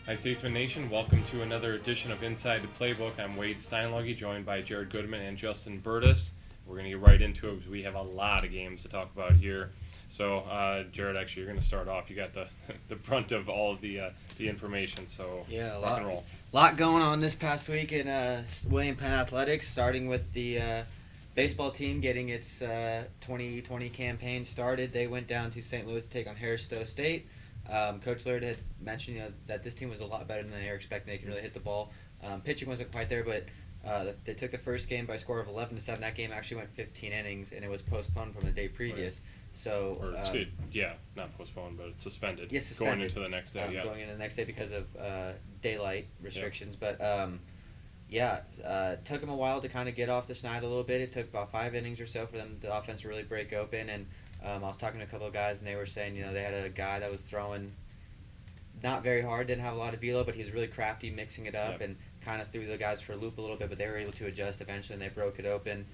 Hi, Statesmen Nation. Welcome to another edition of Inside the Playbook. I'm Wade Steinluggy, joined by Jared Goodman and Justin Burtis. We're going to get right into it because we have a lot of games to talk about here. So, Jared, actually, you're going to start off. You got the the brunt of all of the information. So, rock and roll. Lot going on this past week in Penn Athletics, starting with the baseball team getting its 2020 campaign started. They went down to St. Louis to take on Harris-Stowe State. Coach Laird had mentioned that this team was a lot better than they were expecting. They could really hit the ball. Pitching wasn't quite there, but they took the first game by a score of 11-7. That game actually went 15 innings, and it was postponed from the day previous. Right. So not postponed, but it's suspended. Yes, suspended. Going into the next day. Going into the next day because of daylight restrictions. But took them a while to kind of get off the schneid a little bit. It took about 5 innings or so for them, the offense to really break open. And I was talking to a couple of guys, and they were saying, they had a guy that was throwing not very hard, didn't have a lot of velo, but he was really crafty, mixing it up, and kind of threw the guys for a loop a little bit, but they were able to adjust eventually, and they broke it open.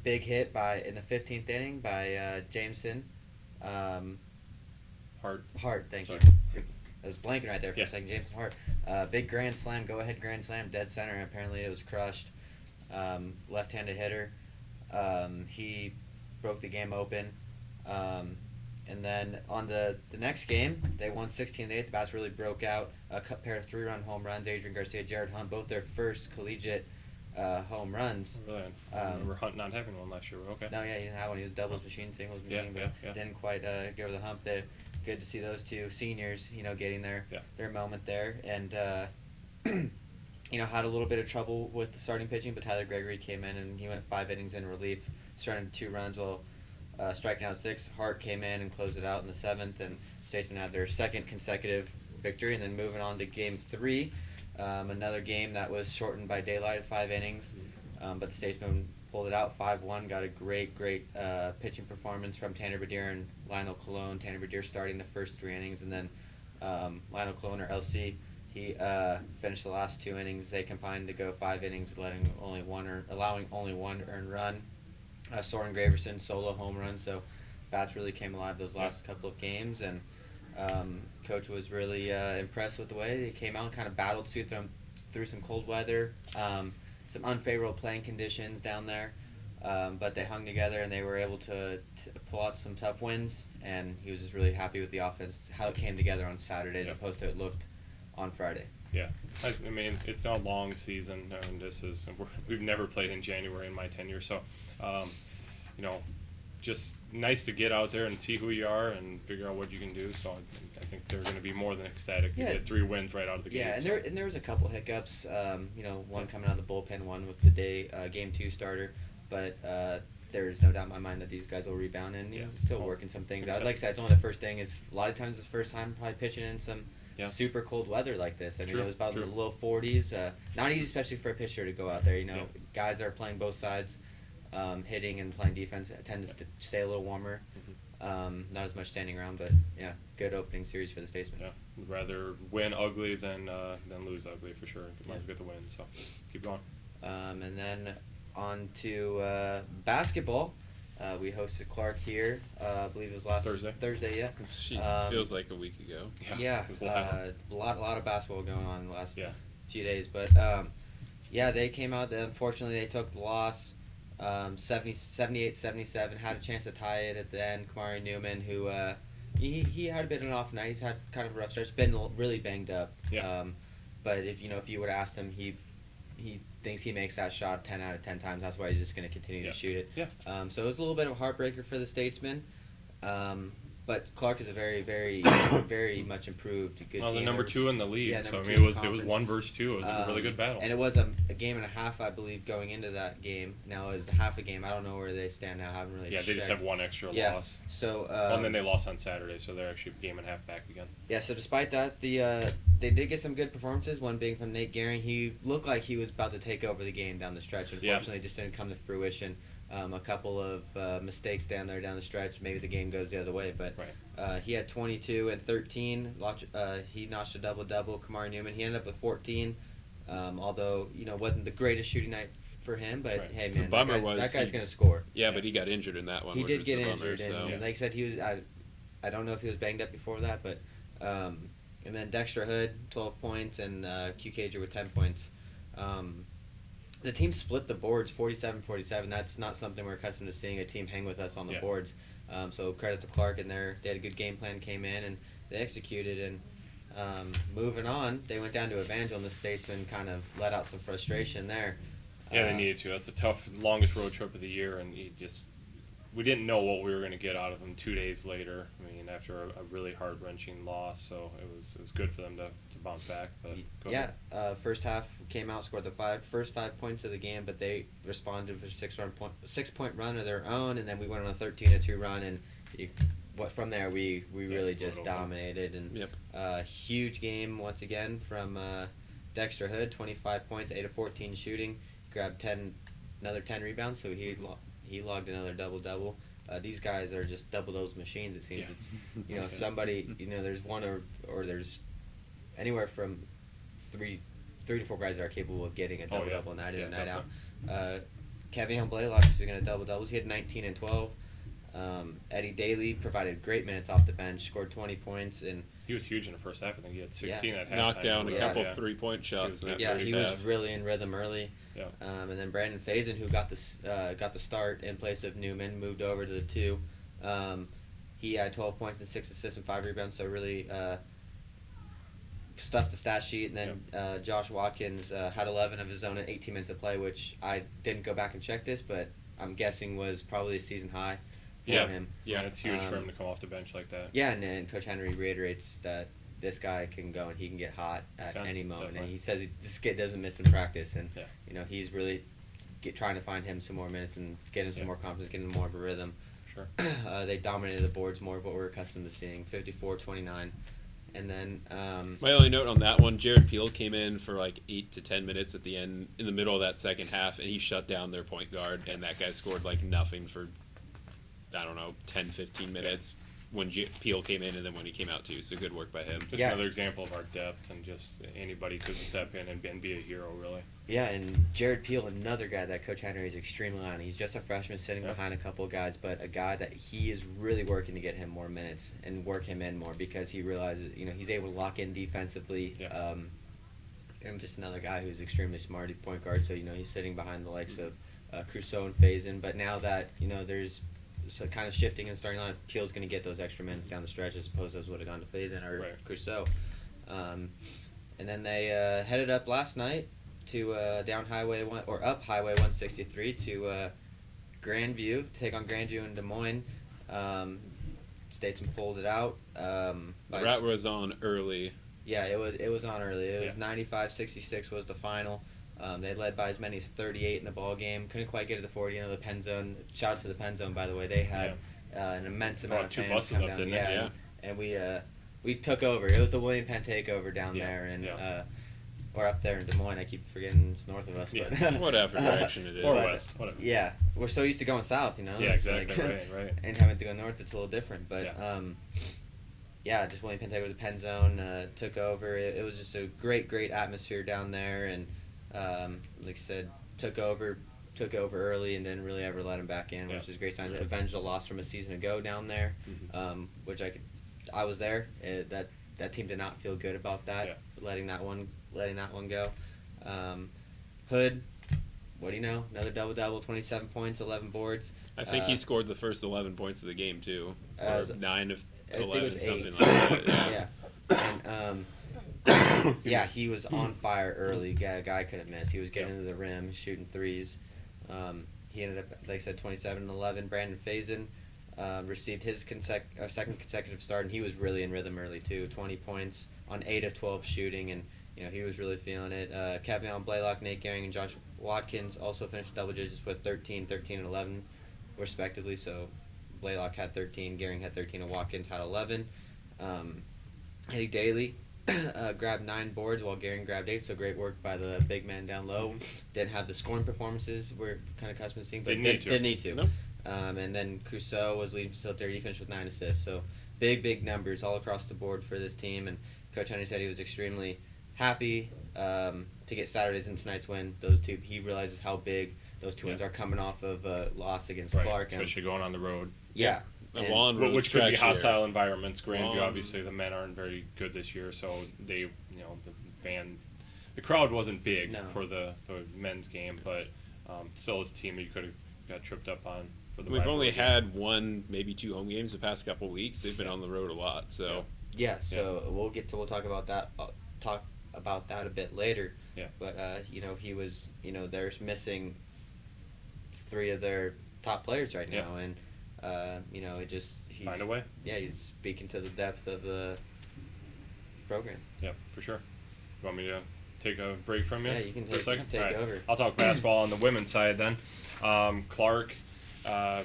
Big hit in the 15th inning by Jameson. Hart, thank you. I was blanking right there for a second. Jameson Hart. Big grand slam, go-ahead grand slam, dead center, and apparently it was crushed. Left-handed hitter. He broke the game open. And then on the next game, they won 16-8. The bats really broke out. A pair of 3-run home runs. Adrian Garcia, Jared Hunt, both their first collegiate home runs. Really? I remember Hunt not having one last year. Okay. No, he didn't have one. He was doubles machine, singles machine, but didn't quite get over the hump. Good to see those two seniors, getting their moment there. And, had a little bit of trouble with the starting pitching, but Tyler Gregory came in and he went 5 innings in relief, starting 2 runs while striking out 6. Hart came in and closed it out in the 7th, and Statesmen had their second consecutive victory. And then moving on to Game 3, another game that was shortened by daylight, 5 innings, but the Statesmen pulled it out 5-1. Got a great pitching performance from Tanner Badir and Lionel Colon. Tanner Badir starting the first 3 innings, and then Lionel Colon, or LC, he finished the last 2 innings. They combined to go 5 innings, allowing only one earned run. Soren Graverson solo home run, so bats really came alive those last couple of games, and Coach was really impressed with the way they came out and kind of battled through some cold weather, some unfavorable playing conditions down there, but they hung together and they were able to pull out some tough wins, and he was just really happy with the offense, how it came together on Saturday as opposed to it looked on Friday. Yeah, I mean, it's a long season, and we've never played in January in my tenure, so just nice to get out there and see who you are and figure out what you can do. So I think they're going to be more than ecstatic to get 3 wins right out of the gate. Yeah, and there was a couple hiccups. One coming out of the bullpen, one with the Game 2 starter, but there's no doubt in my mind that these guys will rebound and still working some things out. Like I said, it's only the first thing. Is a lot of times it's the first time probably pitching in some super cold weather like this. I mean, it was about the low 40s. Not easy, especially for a pitcher to go out there. Guys that are playing both sides, hitting and playing defense, tend to stay a little warmer. Not as much standing around, but good opening series for the Statesmen. Yeah, rather win ugly than lose ugly for sure. Might as well get the win. So keep going. And then on to basketball. We hosted Clark here. I believe it was last Thursday. Yeah. Feels like a week ago. It's a lot of basketball going on in the last few days, but they came out. Unfortunately, they took the loss. 78-77, had a chance to tie it at the end. Kamari Newman, who he had a bit of an off night. He's had kind of a rough stretch, been really banged up. But if you would have asked him, he thinks he makes that shot 10 out of 10 times. That's why he's just going to continue to shoot it. So it was a little bit of a heartbreaker for the Statesmen. But Clark is a very, very, very much improved good team. Well, the number 2 in the league, so I mean, it was 1 versus 2. It was a really good battle. And it was a game and a half, I believe, going into that game. Now it was half a game. I don't know where they stand now. I haven't really checked. They just have 1 extra loss. So and then they lost on Saturday, so they're actually a game and a half back again. Yeah. So despite that, they did get some good performances. One being from Nate Gehring. He looked like he was about to take over the game down the stretch. Unfortunately, it just didn't come to fruition. A couple of mistakes down the stretch. Maybe the game goes the other way, but he had 22 and 13. He notched a double-double. Kamari Newman, he ended up with 14, although wasn't the greatest shooting night for him. But hey, man, that guy's going to score. Yeah, but he got injured in that one. He did get injured, and like I said, he was. I don't know if he was banged up before that, but And then Dexter Hood, 12 points, and Q Cager with 10 points. The team split the boards 47-47. That's not something we're accustomed to seeing a team hang with us on the boards. So credit to Clark and they had a good game plan, came in, and they executed. And moving on, they went down to Evangel, and the Statesmen kind of let out some frustration there. Yeah, they needed to. That's a tough, longest road trip of the year, and we didn't know what we were going to get out of them 2 days later. I mean, after a really heart-wrenching loss, so it was good for them to bounce back. But first half came out, scored the first 5 points of the game, but they responded with a 6-point run of their own, and then we went on a 13-2 run, and from there we really just dominated. And huge game once again from Dexter Hood, 25 points, 8 of 14 shooting, grabbed another 10 rebounds, so he logged another double-double. These guys are just double-doubles machines, it seems. It's somebody, there's one or there's anywhere from three to four guys that are capable of getting a double-double night in and night out. Kevin Blaylock, speaking of double-doubles, he had 19 and 12. Eddie Daly provided great minutes off the bench, scored 20 points, and he was huge in the first half. I think he had 16 at halftime. Knocked down a couple 3-point shots. He was really in rhythm early. And then Brandon Faison, who got the start in place of Newman, moved over to the 2. He had 12 points and 6 assists and 5 rebounds, so really stuffed the stat sheet. And then Josh Watkins had 11 of his own in 18 minutes of play, which I didn't go back and check this, but I'm guessing was probably a season high for him. Yeah, it's huge for him to come off the bench like that. Yeah, and Coach Henry reiterates that this guy can go and he can get hot at any moment. Definitely. And he says this kid doesn't miss in practice, and he's really trying to find him some more minutes and get him some more confidence, get him more of a rhythm. Sure. They dominated the boards, more of what we're accustomed to seeing, 54-29. And then my only note on that one, Jared Peel came in for like 8 to 10 minutes at the end, in the middle of that second half, and he shut down their point guard, and that guy scored like nothing for, 10, 15 minutes when Peel came in and then when he came out too. So good work by him. Just another example of our depth, and just anybody could step in and be a hero, really. Yeah, and Jared Peel, another guy that Coach Henry is extremely on. He's just a freshman sitting behind a couple of guys, but a guy that he is really working to get him more minutes and work him in more, because he realizes, he's able to lock in defensively. And just another guy who's extremely smart at point guard, so, he's sitting behind the likes of Crusoe and Faison. But now that, there's kind of shifting and starting on, Peel's going to get those extra minutes down the stretch as opposed to those would have gone to Faison or Crusoe. And then they headed up last night to up Highway 163 to Grandview, to take on Grandview in Des Moines. Statesman pulled it out. The route was on early. Yeah, it was on early. It was 95-66 was the final. They led by as many as 38 in the ball game. Couldn't quite get to the 40. The Penn Zone. Shout out to the Penn Zone, by the way. They had an immense amount of fans 2 buses come up, down. didn't they? Yeah, and we took over. It was the William Penn takeover down there, and or up there in Des Moines. I keep forgetting it's north of us, but whatever direction it is. Or west, whatever. Yeah, we're so used to going south, Yeah, It's exactly. Right. And having to go north, it's a little different, but just William Penn takeover, the Penn Zone took over. It was just a great atmosphere down there, and like I said, took over early and didn't really ever let him back in, which is a great sign. They avenged a loss from a season ago down there, which I was there. That team did not feel good about that, letting that one go. Hood, what do you know? Another double-double, 27 points, 11 boards. I think he scored the first 11 points of the game too, or 9 of 11, something like that. And he was on fire early. Guy couldn't miss. He was getting to the rim, shooting threes. He ended up, like I said, 27 and 11. Brandon Faison received his second consecutive start, and he was really in rhythm early too. 20 points on 8 of 12 shooting, and he was really feeling it. Kevin Blaylock, Nate Gehring, and Josh Watkins also finished double digits with 13, and 11, respectively. So Blaylock had 13, Gehring had 13, and Watkins had 11. Eddie Daly grabbed 9 boards while Gehring grabbed 8, so great work by the big man down low. Didn't have the scoring performances we're kind of accustomed to seeing, but didn't need to. Nope. And then Crusoe was leading facilitator. He finished with 9 assists, so big numbers all across the board for this team. And Coach Henry said he was extremely happy to get Saturday's and tonight's win. Those two, he realizes how big those two wins are coming off of a loss against Clark. Especially going on the road. Yeah, And- Lawn Road which could be stretch here. hostile environments. Grandview, Long- obviously, the men aren't very good this year, so the crowd wasn't big No. for the men's game, but still a team that you could have got tripped up on for the We've rivalry only game. had one, maybe two home games the past couple weeks. They've been on the road a lot, so Yeah, so we'll talk about that. A bit later. Yeah. But he was they're missing three of their top players right now, and it just he's Find a way. Yeah, he's speaking to the depth of the program. Yeah, for sure. You want me to take a break from you? Yeah, you can for a second. take All right. over. I'll talk basketball on the women's side then. Clark on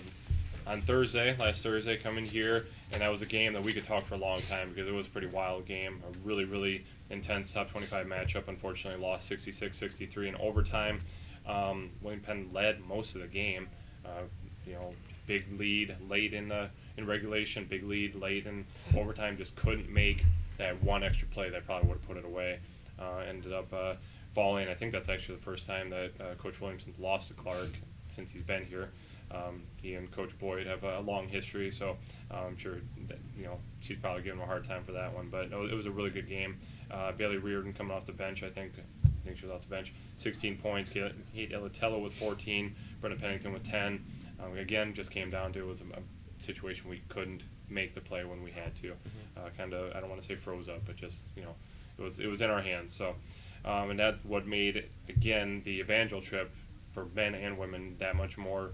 last Thursday, coming here, and that was a game that we could talk for a long time because it was a pretty wild game, a really, really intense top 25 matchup. Unfortunately, lost 66-63 in overtime. William Penn led most of the game. Big lead late in regulation, big lead late in overtime. Just couldn't make that one extra play that probably would have put it away. Ended up falling. I think that's actually the first time that Coach Williamson lost to Clark since he's been here. He and Coach Boyd have a long history, so I'm sure that she's probably giving him a hard time for that one. But it was a really good game. Bailey Reardon coming off the bench, I think she was off the bench. 16 points. Kate Ilatello with 14. Brenda Pennington with 10. Again, just came down to it was a situation we couldn't make the play when we had to. Kind of, I don't want to say froze up, but just it was in our hands. So, and that's what made again the Evangel trip for men and women that much more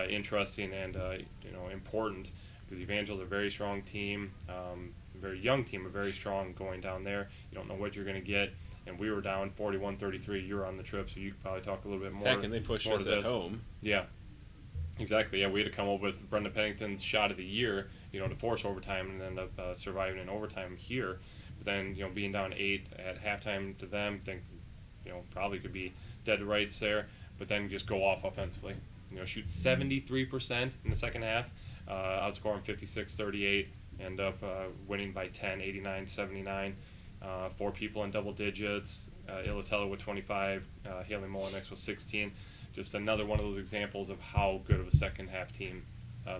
interesting and important, because Evangel's a very strong team, a very young team, but very strong going down there. You don't know what you're going to get, and we were down 41-33. You were on the trip, so you could probably talk a little bit more. heck, and they pushed us at home. Yeah, exactly. Yeah, we had to come up with Brenda Pennington's shot of the year, to force overtime and end up surviving in overtime here. But then, being down 8 at halftime to them, think, probably could be dead to rights there. But then just go off offensively. Shoot 73% in the second half, outscore them 56-38, end up winning by 10, 89-79. 4 people in double digits, Ilatello with 25, Haley Molinex with 16. Just another one of those examples of how good of a second half team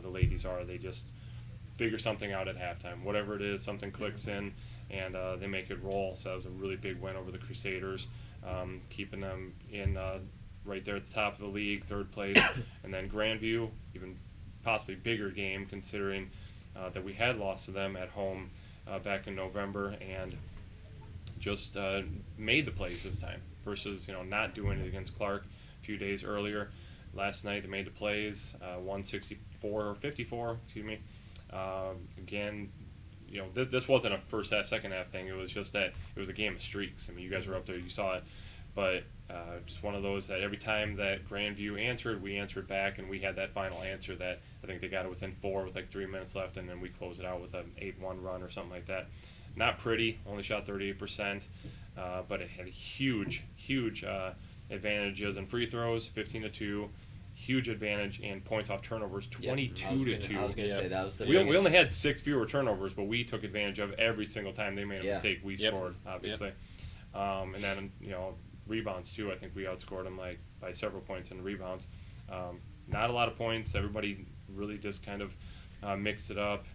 the ladies are. They just figure something out at halftime. Whatever it is, something clicks in, and they make it roll. So that was a really big win over the Crusaders, keeping them in right there at the top of the league, 3rd place. And then Grandview, even possibly bigger game considering that we had lost to them at home back in November, and just made the plays this time versus not doing it against Clark a few days earlier. Last night they made the plays, 164-54, excuse me. Again, this wasn't a first half, second half thing. It was just that it was a game of streaks. I mean, you guys were up there, you saw it. But just one of those that every time that Grandview answered, we answered back, and we had that final answer that I think they got it within 4 with like 3 minutes left, and then we closed it out with an 8-1 run or something like that. Not pretty, only shot 38%, but it had huge advantages in free throws, 15-2, huge advantage in points off turnovers, 22-2. I was going to say that was the We only had 6 fewer turnovers, but we took advantage of every single time they made a mistake. We scored, obviously. And then, rebounds too. I think we outscored them by several points in rebounds. Not a lot of points. Everybody really just kind of mixed it up.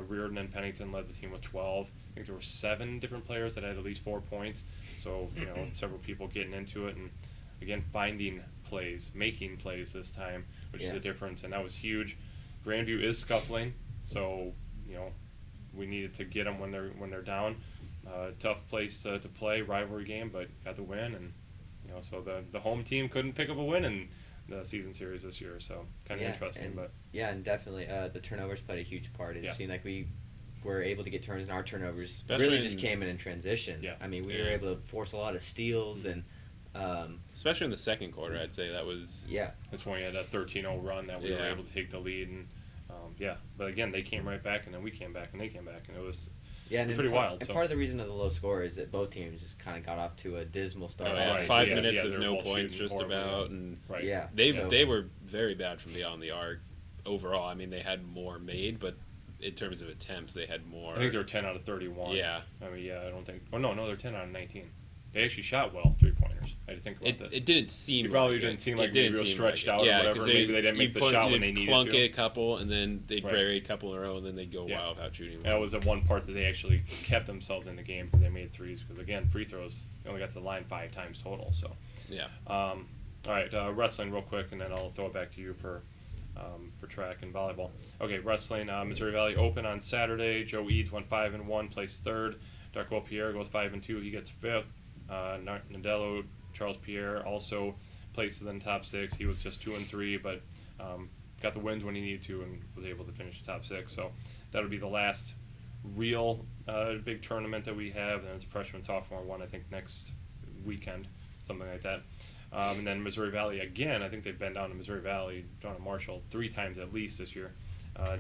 Reardon and Pennington led the team with 12. I think there were 7 different players that had at least 4 points. So, several people getting into it, and again, finding plays, making plays this time, which is a difference, and that was huge. Grandview is scuffling, so we needed to get them when they're down. Tough place to play, rivalry game, but got the win, and so the home team couldn't pick up a win in the season series this year, so kind of interesting. But and definitely the turnovers played a huge part. It seemed like we were able to get turns, and our turnovers Especially really just came in transition. Yeah. I mean, we were able to force a lot of steals, and especially in the second quarter, I'd say that was that's when we had a 13-0 run that we were able to take the lead, and but again, they came right back, and then we came back, and they came back, and it was pretty wild. And so. part of the reason of the low score is that both teams just kind of got off to a dismal start. Right. 5 Yeah, minutes they of were no both points shooting just horribly. about, and Right. they were very bad from beyond the arc overall. I mean, they had more made, but in terms of attempts, they had more. I think they were 10 out of 31. Yeah. I mean, I don't think. Oh no, they're 10 out of 19. They actually shot well 3-pointers. How do you think about this? It didn't seem. It probably like didn't seem It like didn't maybe real seem stretched like out it. or Yeah, whatever. 'cause Maybe they didn't make the shot when they needed clunk to. it a couple, and then they'd Right. bury a couple in a row, and then they'd go Yeah. wild without shooting. That was the one part that they actually kept themselves in the game because they made threes. Because again, free throws, they only got to the line 5 times total. So, Yeah. all right, wrestling real quick, and then I'll throw it back to you for track and volleyball. Okay, wrestling. Missouri Valley Open on Saturday. Joe Eads went 5-1, placed third. Darko Pierre goes 5-2, he gets fifth. Nadello Charles Pierre also placed in the top 6. He was just 2-3, but got the wins when he needed to and was able to finish the top 6. So that'll be the last real big tournament that we have. And it's freshman sophomore one, I think, next weekend, something like that. And then Missouri Valley again. I think they've been down to Missouri Valley, down to Marshall 3 times at least this year.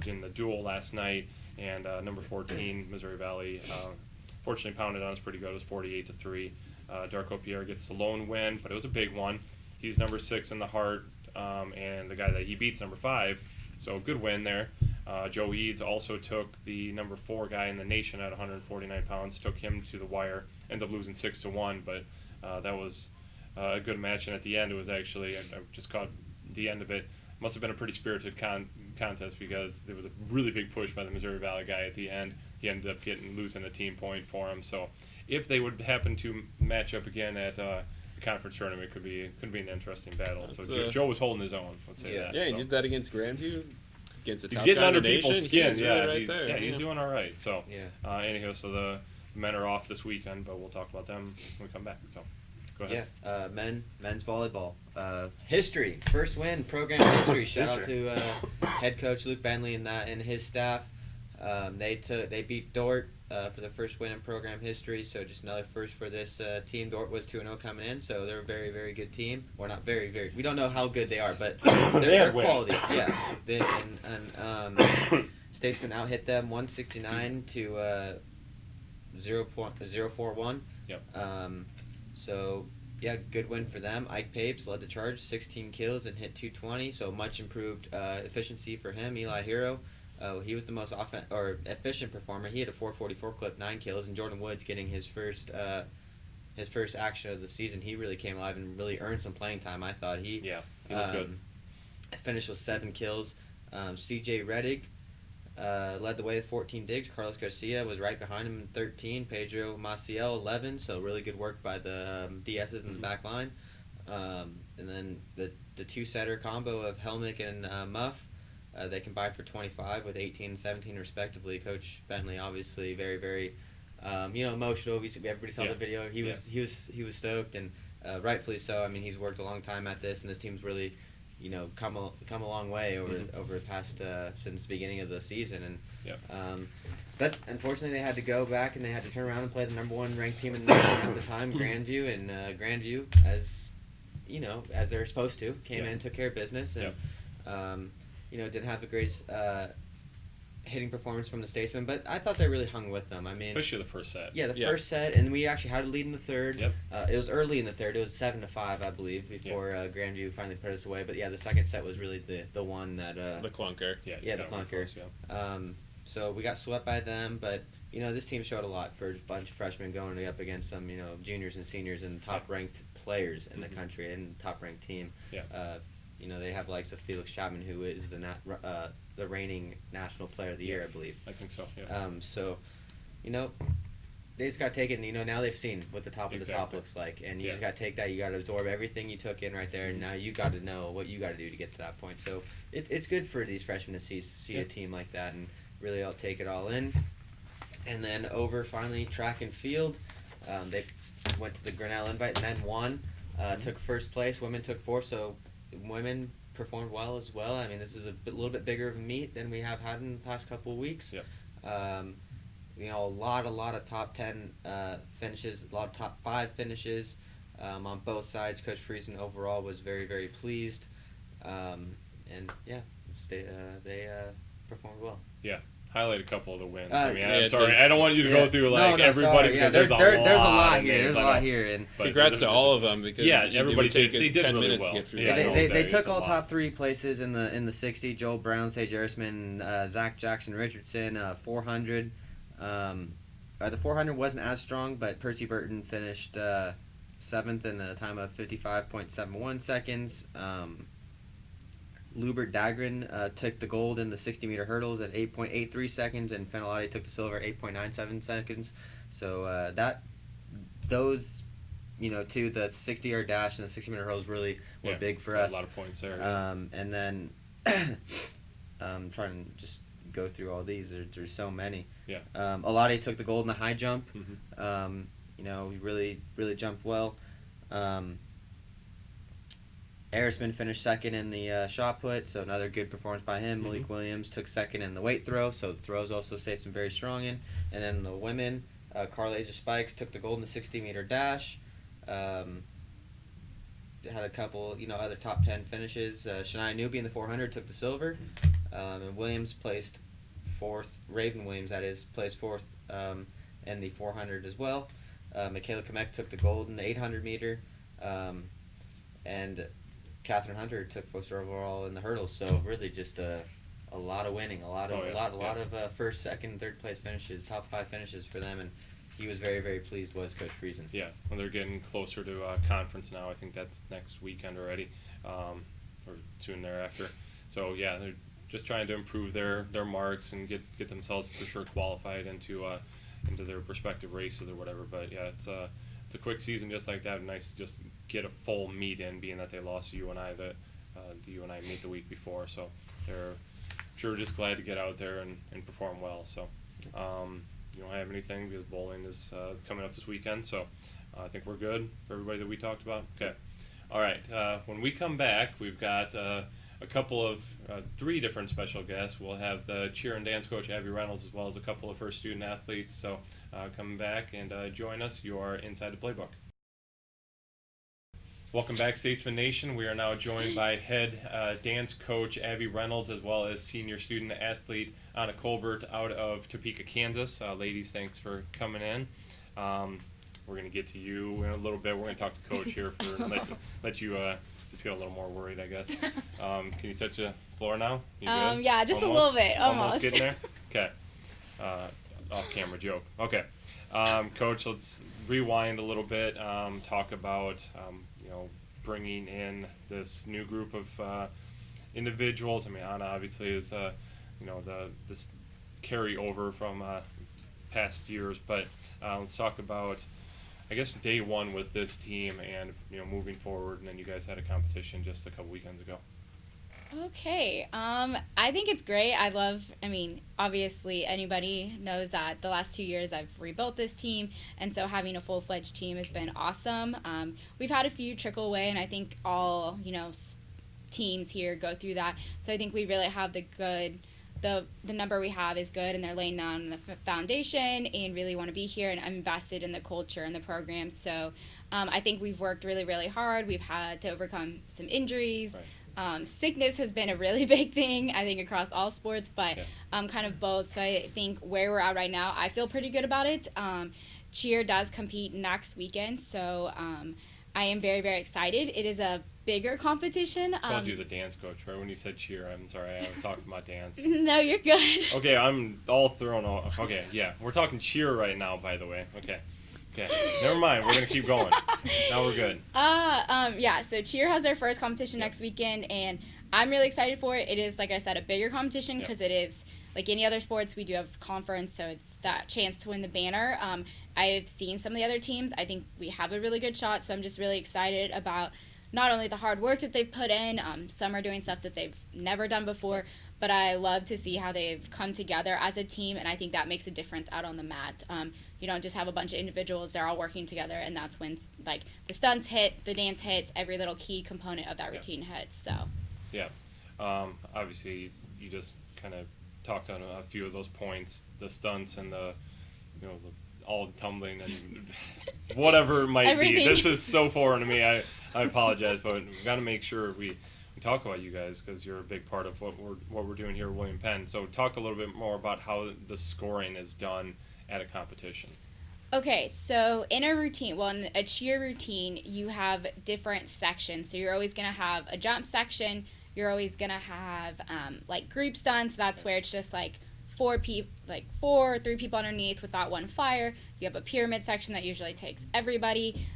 In the duel last night, and number 14 Missouri Valley fortunately pounded on us pretty good. It was 48-3. Darko Pierre gets the lone win, but it was a big one. He's number 6 in the heart, and the guy that he beats number 5. So good win there. Joe Eads also took the number 4 guy in the nation at 149 pounds, took him to the wire, ended up losing 6-1, but that was a good match. And at the end, it was actually, I just caught the end of it. Must have been a pretty spirited contest because there was a really big push by the Missouri Valley guy at the end. He ended up losing a team point for him. So if they would happen to match up again at the conference tournament, it could be an interesting battle. So Joe was holding his own. Let's say that. Yeah, he so. did that against Grandview. Against the He's top getting guy in under the people's nation. skin. He's Yeah, really right there. he's doing all right. So Yeah. anyhow, so the men are off this weekend, but we'll talk about them when we come back. So go ahead. Yeah, men's volleyball. History, first win, program history. Shout out to head coach Luke Bentley and his staff. They beat Dort for the first win in program history. So just another first for this team. Dort was 2-0 coming in, so they're a very, very good team. Or not very, very. We don't know how good they are, but they're quality. Yeah, Statesmen out hit them 169 to 0.041. Yep. So yeah, good win for them. Ike Papes led the charge, 16 kills and hit 220. So much improved efficiency for him. Eli Hero, he was the most efficient performer. He had a 444 clip, 9 kills, and Jordan Woods getting his first action of the season. He really came alive and really earned some playing time. I thought he looked good. Finished with 7 kills. C.J. Reddick led the way with 14 digs. Carlos Garcia was right behind him in 13. Pedro Maciel 11. So really good work by the DSs in the back line. And then the two-setter combo of Helmick and Muff, they combined for 25 with 18 and 17 respectively. Coach Bentley obviously very, very emotional. Everybody saw the video. He was stoked, and rightfully so. I mean, he's worked a long time at this, and this team's really come a long way over the past since the beginning of the season, and but unfortunately they had to go back and they had to turn around and play the number 1 ranked team in the nation at the time, Grandview, and Grandview, as as they're supposed to, came in, took care of business, and didn't have the greatest hitting performance from the Statesmen, but I thought they really hung with them. I mean, especially the first set. Yeah, first set, and we actually had a lead in the third. Yep. It was early in the third. It was 7-5, I believe, before Grandview finally put us away. But yeah, the second set was really the one that the clunker. the clunker. Close, So we got swept by them, but this team showed a lot for a bunch of freshmen going up against some juniors and seniors and top ranked players in the country and top ranked team. Yeah. They have likes of Felix Chapman, who is the reigning national player of the year, I believe. I think so. Yeah. So, they just got to take it, and now they've seen what the top of the top looks like, and you just got to take that. You got to absorb everything you took in right there, and now you got to know what you got to do to get to that point. So it's good for these freshmen to see a team like that and really take it all in. And then over finally track and field, they went to the Grinnell Invite and then won. Took first place. Women took 4th. So women performed well as well. I mean, this is a little bit bigger of a meet than we have had in the past couple of weeks. Yep. A lot of top 10 finishes, a lot of top 5 finishes on both sides. Coach Friesen overall was very, very pleased. They performed well. Yeah. Highlight a couple of the wins. I'm sorry. I don't want you to go through everybody sorry. because there's a lot here. There's a lot here, and congrats to all of them because everybody take us they did 10 really minutes well. to get through. They took all top 3 places in the 60. Joel Brown, Sage Erisman, Zach Jackson Richardson, 400. The 400 wasn't as strong, but Percy Burton finished 7th in a time of 55.71 seconds. Lubert Dagren took the gold in the 60-meter hurdles at 8.83 seconds, and Fenelati took the silver at 8.97 seconds. So those, two, the 60-yard dash and the 60-meter hurdles really were big for us. A lot of points there. And then I'm trying to just go through all these. There's so many. Yeah. Alade took the gold in the high jump. Mm-hmm. He really jumped well. Arisman finished second in the shot put, so another good performance by him. Malik Williams took second in the weight throw, so the throws also Statesman very strong in. And then the women, Carl Laser Spikes took the gold in the 60-meter dash. Had a couple, other top 10 finishes. Shania Newby in the 400 took the silver. And Williams placed fourth. Raven Williams, that is, placed fourth in the 400 as well. Michaela Kamek took the gold in the 800 meter. And Catherine Hunter took first overall in the hurdles. So really just a lot of winning, a lot of first, second, third place finishes, top 5 finishes for them, and he was very, very pleased, was Coach Friesen. Yeah, well, they're getting closer to conference now. I think that's next weekend already, or soon thereafter. So yeah, they're just trying to improve their marks and get themselves for sure qualified into their respective races or whatever. But yeah, it's a quick season just like that. Nice to just get a full meet in, being that they lost to UNI the UNI meet the week before. So they're sure just glad to get out there and perform well. So you don't have anything because bowling is coming up this weekend. So I think we're good for everybody that we talked about. Okay. All right. When we come back, we've got a couple of 3 different special guests. We'll have the cheer and dance coach Abby Reynolds, as well as a couple of her student athletes. So come back and join us. You are inside the Playbook. Welcome back, Statesman Nation. We are now joined by head dance coach Abby Reynolds, as well as senior student athlete Anna Colbert out of Topeka, Kansas. Ladies, thanks for coming in. We're going to get to you in a little bit. We're going to talk to Coach here for let you just get a little more worried, I guess. Can you touch the floor now? You good? Yeah, just almost, a little bit, almost. Getting there? Okay. Off-camera joke. Okay. Coach, let's rewind a little bit. Talk about bringing in this new group of individuals. I mean, Anna obviously is this carryover from past years, but let's talk about, I guess, day one with this team and moving forward. And then you guys had a competition just a couple weekends ago. Okay. I think it's great. Obviously anybody knows that the last 2 years I've rebuilt this team, and so having a full-fledged team has been awesome. We've had a few trickle away, and I think all, teams here go through that. So I think we really have the number we have is good, and they're laying down the foundation and really want to be here, and I'm invested in the culture and the program. So I think we've worked really, really hard. We've had to overcome some injuries. Right. Sickness has been a really big thing, I think, across all sports, but kind of both. So I think where we're at right now, I feel pretty good about it. Cheer does compete next weekend, so I am very, very excited. It is a bigger competition. I called you the dance coach, right? When you said cheer, I'm sorry, I was talking about dance. No, you're good. Okay, I'm all thrown off. Okay, yeah, we're talking cheer right now, by the way. Okay, never mind. We're gonna keep going. Now we're good. Yeah. So cheer has their first competition next weekend, and I'm really excited for it. It is, like I said, a bigger competition because it is like any other sports. We do have conference, so it's that chance to win the banner. I've seen some of the other teams. I think we have a really good shot, so I'm just really excited about not only the hard work that they've put in. Some are doing stuff that they've never done before, but I love to see how they've come together as a team, and I think that makes a difference out on the mat. You don't just have a bunch of individuals, they're all working together, and that's when like the stunts hit, the dance hits, every little key component of that routine hits. So obviously you just kind of talked on a few of those points, the stunts and the all tumbling and whatever it might be. This is so foreign to me. I apologize, but we've got to make sure we talk about you guys because you're a big part of what we're doing here at William Penn. So talk a little bit more about how the scoring is done at a competition. Okay, so in a cheer routine, you have different sections. So you're always going to have a jump section. You're always going to have like group stunts. That's where it's just like four or three people underneath with that one flyer. You have a pyramid section that usually takes everybody,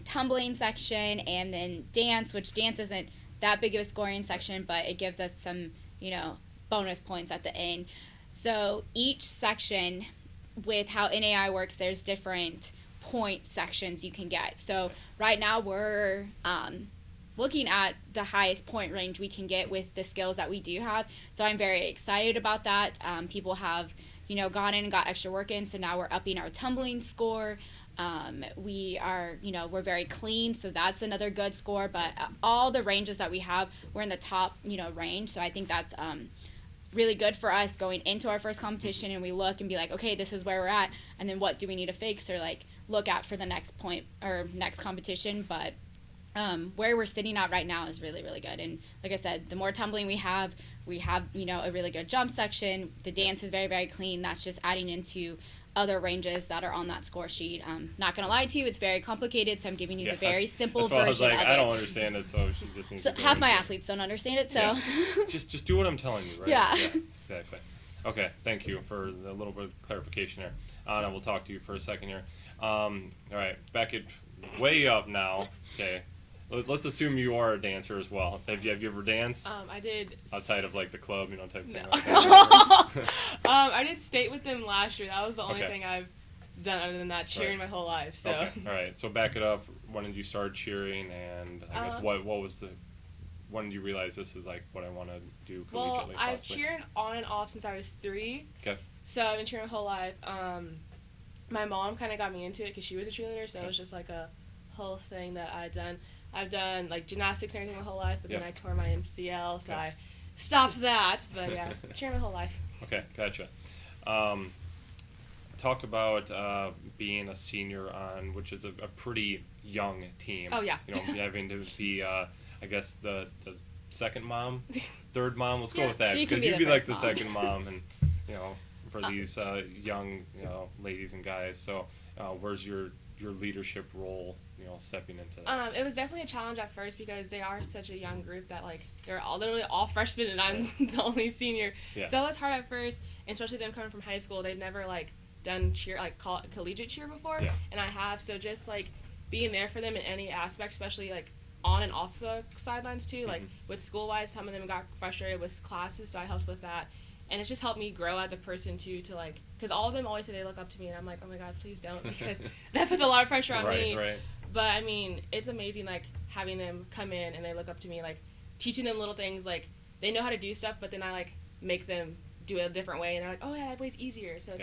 tumbling section, and then dance, which dance isn't that big of a scoring section, but it gives us some, bonus points at the end. So each section, with how NAI works, there's different point sections you can get. So right now we're looking at the highest point range we can get with the skills that we do have. So I'm very excited about that. People have, gone in and got extra work in. So now we're upping our tumbling score. We are, we're very clean. So that's another good score. But all the ranges that we have, we're in the top, range. So I think that's really good for us going into our first competition, and we look and be like, okay, this is where we're at. And then what do we need to fix or look at for the next point or next competition? But where we're sitting at right now is really, really good. And like I said, the more tumbling we have, a really good jump section. The dance is very, very clean. That's just adding into other ranges that are on that score sheet. Not going to lie to you, it's very complicated, so I'm giving you the very simple version I was like, of it. I don't understand it, so she just needs to go half my into it. athletes don't understand it, so. Yeah. just do what I'm telling you, right? Yeah. Exactly. Okay, thank you for the little bit of clarification there. Anna, we'll talk to you for a second here. All right, back it way up now. Okay. Let's assume you are a dancer as well. Have you ever danced? I did. Outside of the club, type thing. No. Like that? I did state with them last year. That was the only Okay. thing I've done other than that, cheering my whole life. So. Okay. All right. So back it up. When did you start cheering? And I guess what was the? When did you realize this is what I want to do collegiately? Well, I've possibly? cheered on and off since I was 3. Okay. So I've been cheering my whole life. My mom kind of got me into it because she was a cheerleader, so it was just a whole thing that I'd done. I've done gymnastics and everything my whole life, but then I tore my MCL, so I stopped that. But yeah, cheering my whole life. Okay, gotcha. Talk about being a senior on, which is a pretty young team. Oh yeah. Having to be, I guess the second mom, third mom. Let's go with that, She can because be you'd the be first the mom. second mom, and for these young ladies and guys. So where's your leadership role? Stepping into that. It was definitely a challenge at first because they are such a young group that they're literally all freshmen and I'm the only senior. Yeah. So it was hard at first, and especially them coming from high school. They've never done cheer collegiate cheer before, Yeah. and I have. So just being there for them in any aspect, especially on and off the sidelines too. With school wise, some of them got frustrated with classes, so I helped with that. And it's just helped me grow as a person too, because all of them always say they look up to me, and I'm like, oh my god, please don't, because that puts a lot of pressure on me. Right. But I mean, it's amazing having them come in and they look up to me, teaching them little things, they know how to do stuff, but then I make them do it a different way, and they're like, oh yeah, that way's easier. So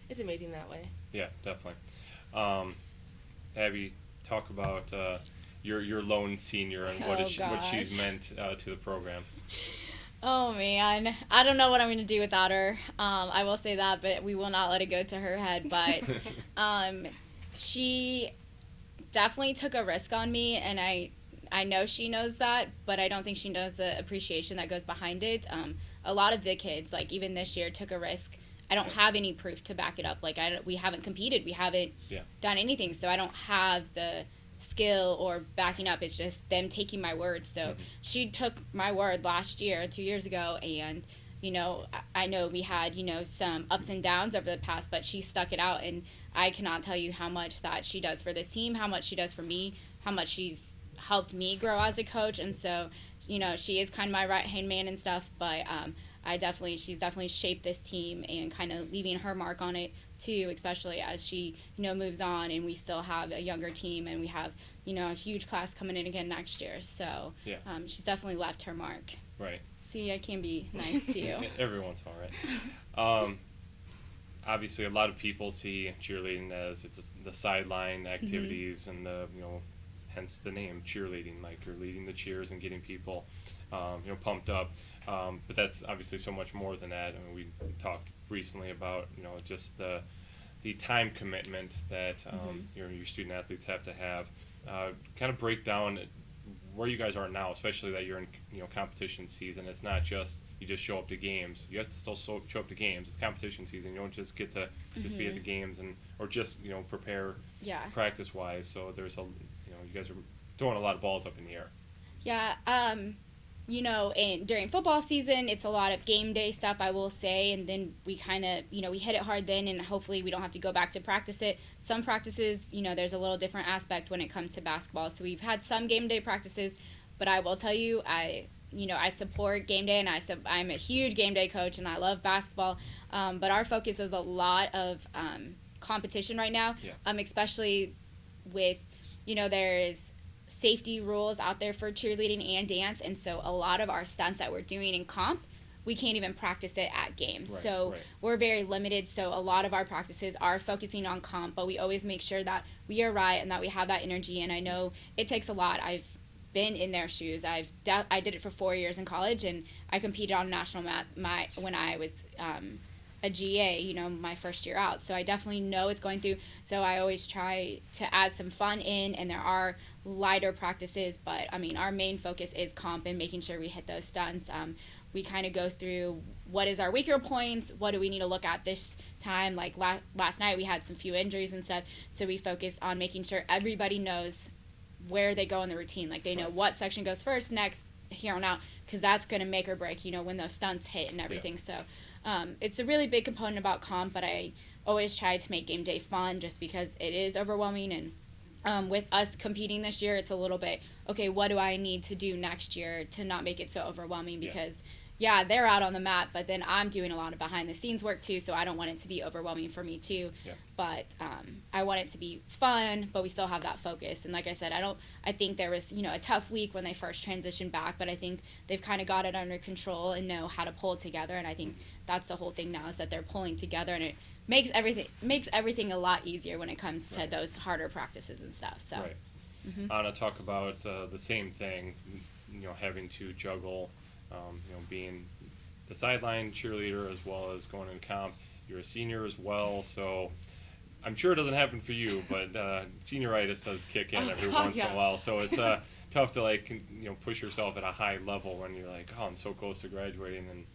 it's amazing that way. Yeah, definitely. Abby, talk about your lone senior and what she's meant to the program. Oh man, I don't know what I'm going to do without her. I will say that, but we will not let it go to her head. But she definitely took a risk on me, and I know she knows that, but I don't think she knows the appreciation that goes behind it. A lot of the kids, even this year, took a risk. I don't have any proof to back it up. We haven't competed. We haven't done anything, so I don't have the skill or backing up. It's just them taking my word. So she took my word last year, 2 years ago, and I know we had some ups and downs over the past, but she stuck it out, and I cannot tell you how much that she does for this team, how much she does for me, how much she's helped me grow as a coach. And so she is kind of my right hand man and stuff, but she's definitely shaped this team and kind of leaving her mark on it too, especially as she moves on, and we still have a younger team, and we have a huge class coming in again next year. So she's definitely left her mark. Right. See, I can be nice to you. Every once in a while, right? Obviously, a lot of people see cheerleading as it's the sideline activities, and hence the name cheerleading. You're leading the cheers and getting people, pumped up. But that's obviously so much more than that. I mean, we talked recently about just the time commitment that your student athletes have to have. Kind of break down where you guys are now, especially that you're in competition season. It's not just you just show up to games. You have to still show up to games. It's competition season. You don't just get to just be at the games or just prepare practice wise. So there's you guys are throwing a lot of balls up in the air. Yeah. during football season, it's a lot of game day stuff, I will say, and then we kind of, we hit it hard then, and hopefully we don't have to go back to practice it. Some practices, there's a little different aspect when it comes to basketball. So we've had some game day practices, but I will tell you, I support game day, and I'm a huge game day coach, and I love basketball. But our focus is a lot of competition right now, especially with, there's safety rules out there for cheerleading and dance, and so a lot of our stunts that we're doing in comp, we can't even practice it at games. We're very limited, so a lot of our practices are focusing on comp, but we always make sure that we are right and that we have that energy, and I know it takes a lot. I've been in their shoes. I did it for 4 years in college, and I competed on national when I was a GA, my first year out, so I definitely know it's going through. So I always try to add some fun in, and there are lighter practices, but I mean our main focus is comp and making sure we hit those stunts. We kind of go through what is our weaker points, what do we need to look at this time, like last night we had some few injuries and stuff, so we focus on making sure everybody knows where they go in the routine, like they know what section goes first, next, here on out, because that's going to make or break, when those stunts hit and everything. So it's a really big component about comp, but I always try to make game day fun just because it is overwhelming, and with us competing this year, it's a little bit, okay, what do I need to do next year to not make it so overwhelming? Because, they're out on the mat, but then I'm doing a lot of behind-the-scenes work, too, so I don't want it to be overwhelming for me, too. But I want it to be fun, but we still have that focus. And like I said, I think there was, a tough week when they first transitioned back, but I think they've kind of got it under control and know how to pull it together, and I think that's the whole thing now, is that they're pulling together, and it makes everything a lot easier when it comes to those harder practices and stuff. So, Anna, talk about the same thing. Having to juggle, being the sideline cheerleader as well as going in comp. You're a senior as well, so I'm sure it doesn't happen for you, but senioritis does kick in every once in a while. So it's tough to push yourself at a high level when you're like, oh, I'm so close to graduating, and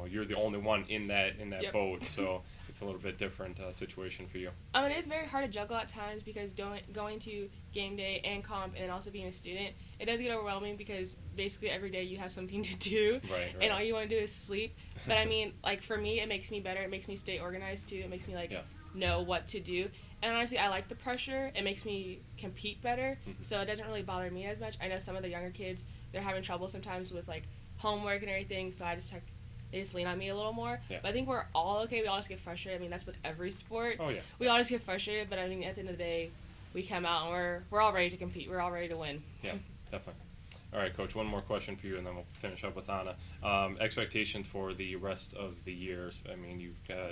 you're the only one in that boat. So it's a little bit different situation for you. It is very hard to juggle at times because going to game day and comp and also being a student, it does get overwhelming because basically every day you have something to do, and all you want to do is sleep. But I mean, for me, it makes me better. It makes me stay organized too. It makes me know what to do. And honestly, I like the pressure. It makes me compete better, so it doesn't really bother me as much. I know some of the younger kids, they're having trouble sometimes with homework and everything, so they just lean on me a little more. But I think we're all okay. We all just get frustrated. I mean, that's with every sport. Oh, yeah. We all just get frustrated, but I mean, at the end of the day, we come out and we're all ready to compete. We're all ready to win. Yeah, definitely. All right, Coach, one more question for you, and then we'll finish up with Anna. Expectations for the rest of the year. I mean, you've got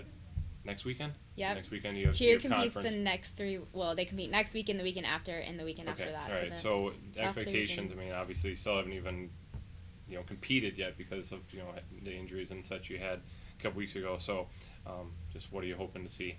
next weekend? Yep. Next weekend you have Cheer your competes conference. the next three. Well, they compete next weekend, the weekend after, and the weekend after that. All right. So expectations. I mean, obviously, you still haven't even competed yet because of the injuries and such you had a couple weeks ago. So, just what are you hoping to see?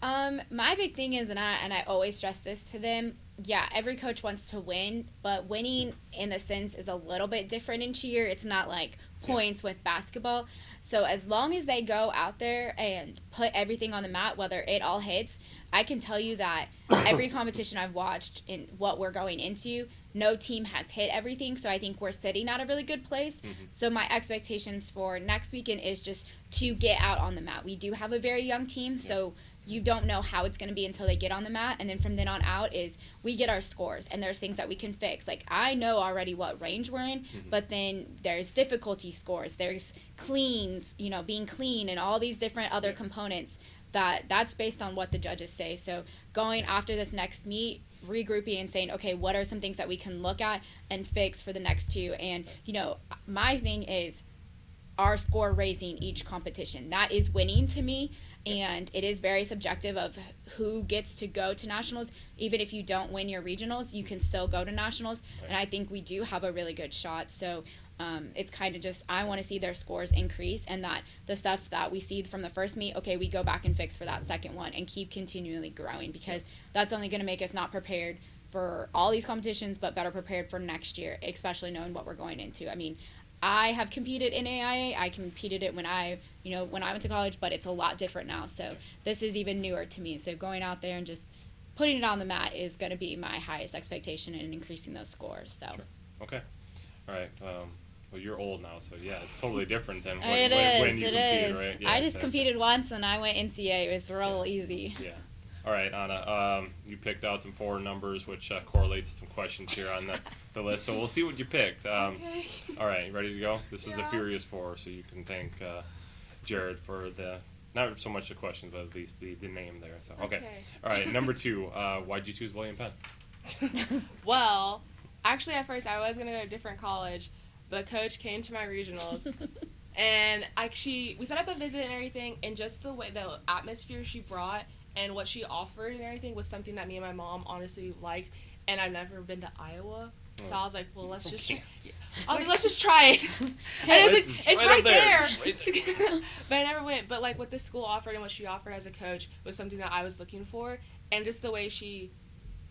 My big thing is, and I always stress this to them. Yeah, every coach wants to win, but winning in the sense is a little bit different in cheer. It's not like points with basketball. So as long as they go out there and put everything on the mat, whether it all hits, I can tell you that every competition I've watched in what we're going into, no team has hit everything. So I think we're sitting at a really good place. So my expectations for next weekend is just to get out on the mat. We do have a very young team, so you don't know how it's going to be until they get on the mat, and then from then on out is we get our scores, and there's things that we can fix. Like, I know already what range we're in, but then there's difficulty scores, there's cleans, being clean, and all these different other components that's based on what the judges say. So going after this next meet, regrouping and saying, okay, what are some things that we can look at and fix for the next two? And, my thing is our score raising each competition. That is winning to me. And it is very subjective of who gets to go to nationals. Even if you don't win your regionals, you can still go to nationals. And I think we do have a really good shot. So it's kind of just, I want to see their scores increase, and that the stuff that we see from the first meet, okay, we go back and fix for that second one and keep continually growing, because that's only going to make us not prepared for all these competitions, but better prepared for next year, especially knowing what we're going into. I mean, I have competed in AIA. I competed it when I went to college, but it's a lot different now. So this is even newer to me. So going out there and just putting it on the mat is going to be my highest expectation in increasing those scores. So. Sure. Okay. All right. Well, you're old now, so yeah, it's totally different than when It you is. competed, right? Yeah, I just exactly. competed once, and I went NCAA. It was real easy. Yeah. All right, Anna. You picked out some 4 numbers, which correlate to some questions here on the list. So we'll see what you picked. Okay. All right, ready to go? This is the Yeah. Furious 4, so you can thank Jared for the not so much the questions, but at least the name there. So okay. All right, number 2. Why'd you choose William Penn? Well, actually, at first I was gonna go to a different college, but Coach came to my regionals, and we set up a visit and everything, and just the atmosphere she brought and what she offered and everything was something that me and my mom honestly liked. And I've never been to Iowa, so I was like, well, let's just try. I was like, let's just try it. And I was like, it's right there. But I never went. But like what the school offered and what she offered as a coach was something that I was looking for, and just the way she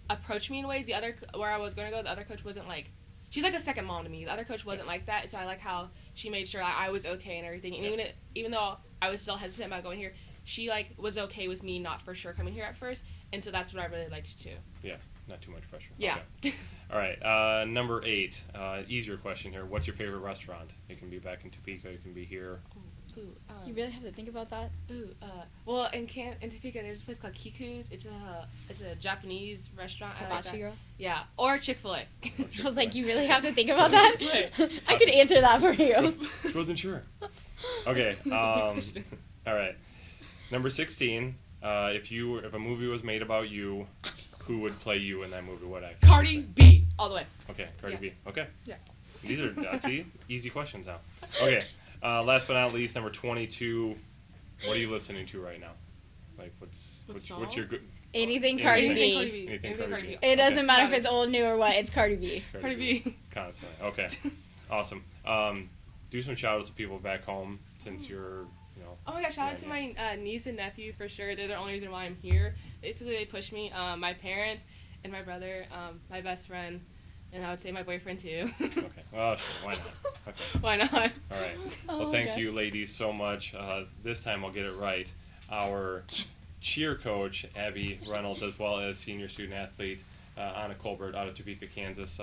approached me in ways. Where I was going to go, the other coach wasn't like. She's like a second mom to me. The other coach wasn't like that, so I like how she made sure I was okay and everything. And even though I was still hesitant about going here, she like was okay with me not for sure coming here at first, and so that's what I really liked too. Yeah, not too much pressure. Yeah. Okay. All right, number 8. Easier question here. What's your favorite restaurant? It can be back in Topeka. It can be here. You really have to think about that. Well, in Topeka, there's a place called Kiku's. It's a Japanese restaurant. I like Hibachi that. girl. Yeah, or Chick-fil-A. I was like, you really have to think about that? I could answer that for you. She wasn't sure. Okay. All right. Number 16. If a movie was made about you, who would play you in that movie? What actor? Cardi B, all the way. Okay, Cardi B. Okay. Yeah. These are see easy questions now. Okay. Last but not least, number 22. What are you listening to right now? Like what's your good? Anything Cardi B. Anything Cardi B. It doesn't matter if it's old, new, or what. It's Cardi B. Cardi B. Constantly. Okay. Awesome. Do some shout outs to people back home since you're. Oh my gosh, shout out to my niece and nephew for sure. They're the only reason why I'm here. Basically, they pushed me. My parents and my brother, my best friend, and I would say my boyfriend too. Okay. Well, sure. Why not? Okay. Why not? All right. Well, thank you, ladies, so much. This time I'll get it right. Our cheer coach, Abby Reynolds, as well as senior student athlete Anna Colbert out of Topeka, Kansas.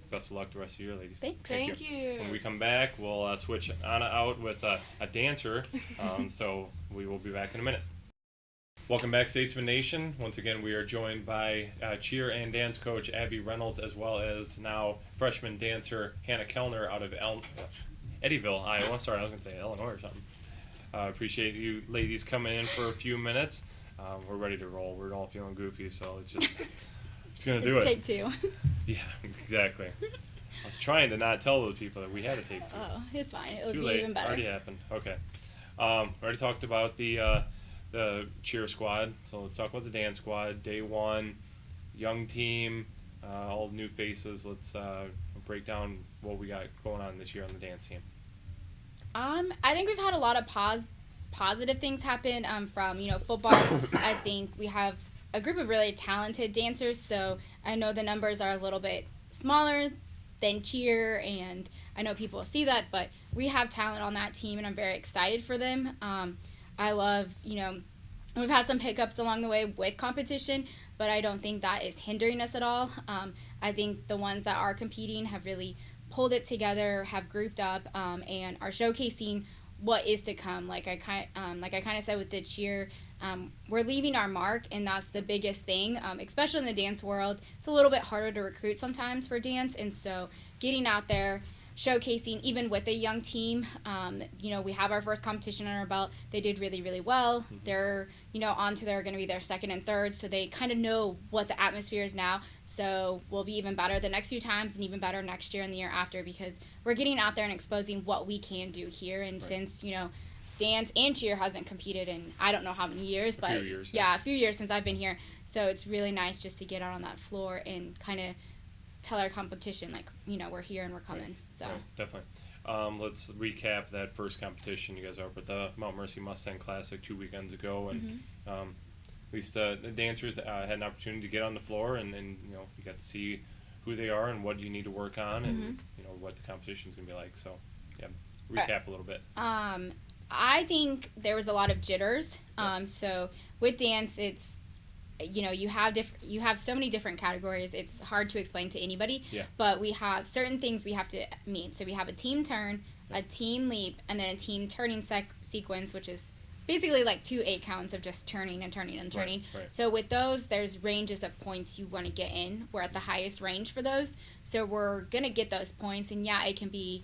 Best of luck the rest of your ladies. Thanks. Thank you. When we come back, we'll switch Anna out with a dancer. So we will be back in a minute. Welcome back, Statesman Nation. Once again, we are joined by cheer and dance coach Abby Reynolds, as well as now freshman dancer Hannah Kellner out of Eddyville, Iowa. Sorry, I was going to say Illinois or something. Appreciate you ladies coming in for a few minutes. We're ready to roll. We're all feeling goofy, so it's just going to do it. Take 2. Yeah, exactly. I was trying to not tell those people that we had to take 2. Oh, it's fine. It would Too be late. even better. Already happened. Okay. Already talked about the cheer squad. So let's talk about the dance squad. Day 1, young team, all new faces. Let's break down what we got going on this year on the dance team. I think we've had a lot of positive things happen from football. I think we have a group of really talented dancers, so I know the numbers are a little bit smaller than cheer, and I know people see that, but we have talent on that team, and I'm very excited for them. I love, we've had some hiccups along the way with competition, but I don't think that is hindering us at all. I think the ones that are competing have really pulled it together, have grouped up, and are showcasing what is to come. Like I kind of said with the cheer, we're leaving our mark, and that's the biggest thing, especially in the dance world. It's a little bit harder to recruit sometimes for dance, and so getting out there, showcasing, even with a young team, we have our first competition on our belt. They did really, really well. They're, they're going to be their second and third, so they kind of know what the atmosphere is now. So we'll be even better the next few times, and even better next year and the year after, because we're getting out there and exposing what we can do here. And since, dance and cheer hasn't competed in I don't know how many years, but a few years since I've been here. So it's really nice just to get out on that floor and kind of tell our competition, we're here and we're coming. Right. So right. Definitely. Let's recap that first competition. You guys are up at the Mount Mercy Mustang Classic 2 weekends ago, and at least the dancers had an opportunity to get on the floor, and you got to see who they are and what you need to work on, and what the competition is going to be like. So yeah, recap a little bit. I think there was a lot of jitters. So with dance, it's you have so many different categories. It's hard to explain to anybody. Yeah. But we have certain things we have to meet. So we have a team turn, a team leap, and then a team turning sequence, which is basically like 2 8 counts of just turning and turning and turning. Right. So with those, there's ranges of points you want to get in. We're at the highest range for those. So we're going to get those points. And yeah, it can be,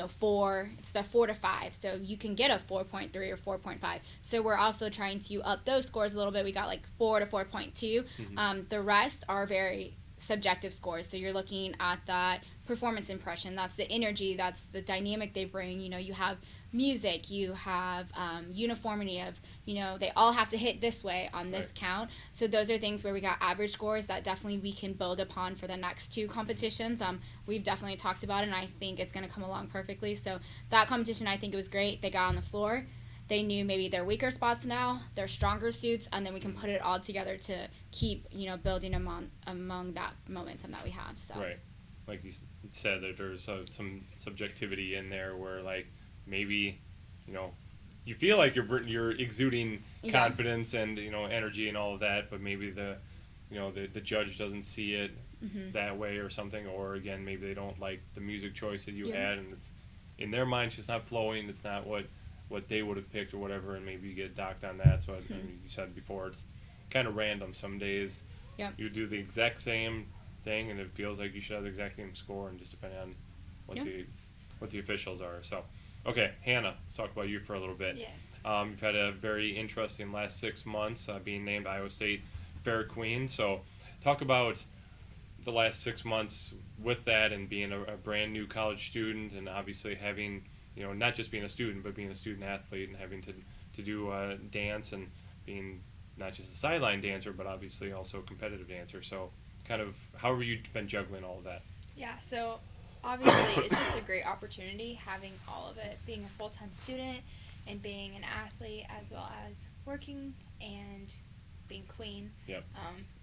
4, it's the 4 to 5. So you can get a 4.3 or 4.5. So we're also trying to up those scores a little bit. We got like 4 to 4.2. The rest are very subjective scores. So you're looking at that performance impression. That's the energy. That's the dynamic they bring. You have music, you have uniformity of, they all have to hit this way on this count. So those are things where we got average scores that definitely we can build upon for the next 2 competitions. We've definitely talked about it, and I think it's going to come along perfectly. So that competition, I think it was great. They got on the floor. They knew maybe their weaker spots now, their stronger suits, and then we can put it all together to keep, building among that momentum that we have. So. Right. Like you said, that there's some subjectivity in there where, like, maybe, you feel like you're exuding confidence and, energy and all of that, but maybe the judge doesn't see it that way or something, or again, maybe they don't like the music choice that you had, and it's in their mind it's just not flowing. It's not what they would have picked or whatever, and maybe you get docked on that. So I mean, you said before, it's kind of random. Some days you do the exact same thing, and it feels like you should have the exact same score, and just depending on what the officials are. So, okay, Hannah, let's talk about you for a little bit. Yes. You've had a very interesting last 6 months, being named Iowa State Fair Queen. So, talk about the last 6 months with that, and being a brand new college student, and obviously having, not just being a student, but being a student athlete, and having to do dance, and being not just a sideline dancer, but obviously also a competitive dancer. So, kind of, how have you been juggling all of that? Yeah, so obviously it's just a great opportunity having all of it, being a full-time student and being an athlete as well as working and being queen. Yep.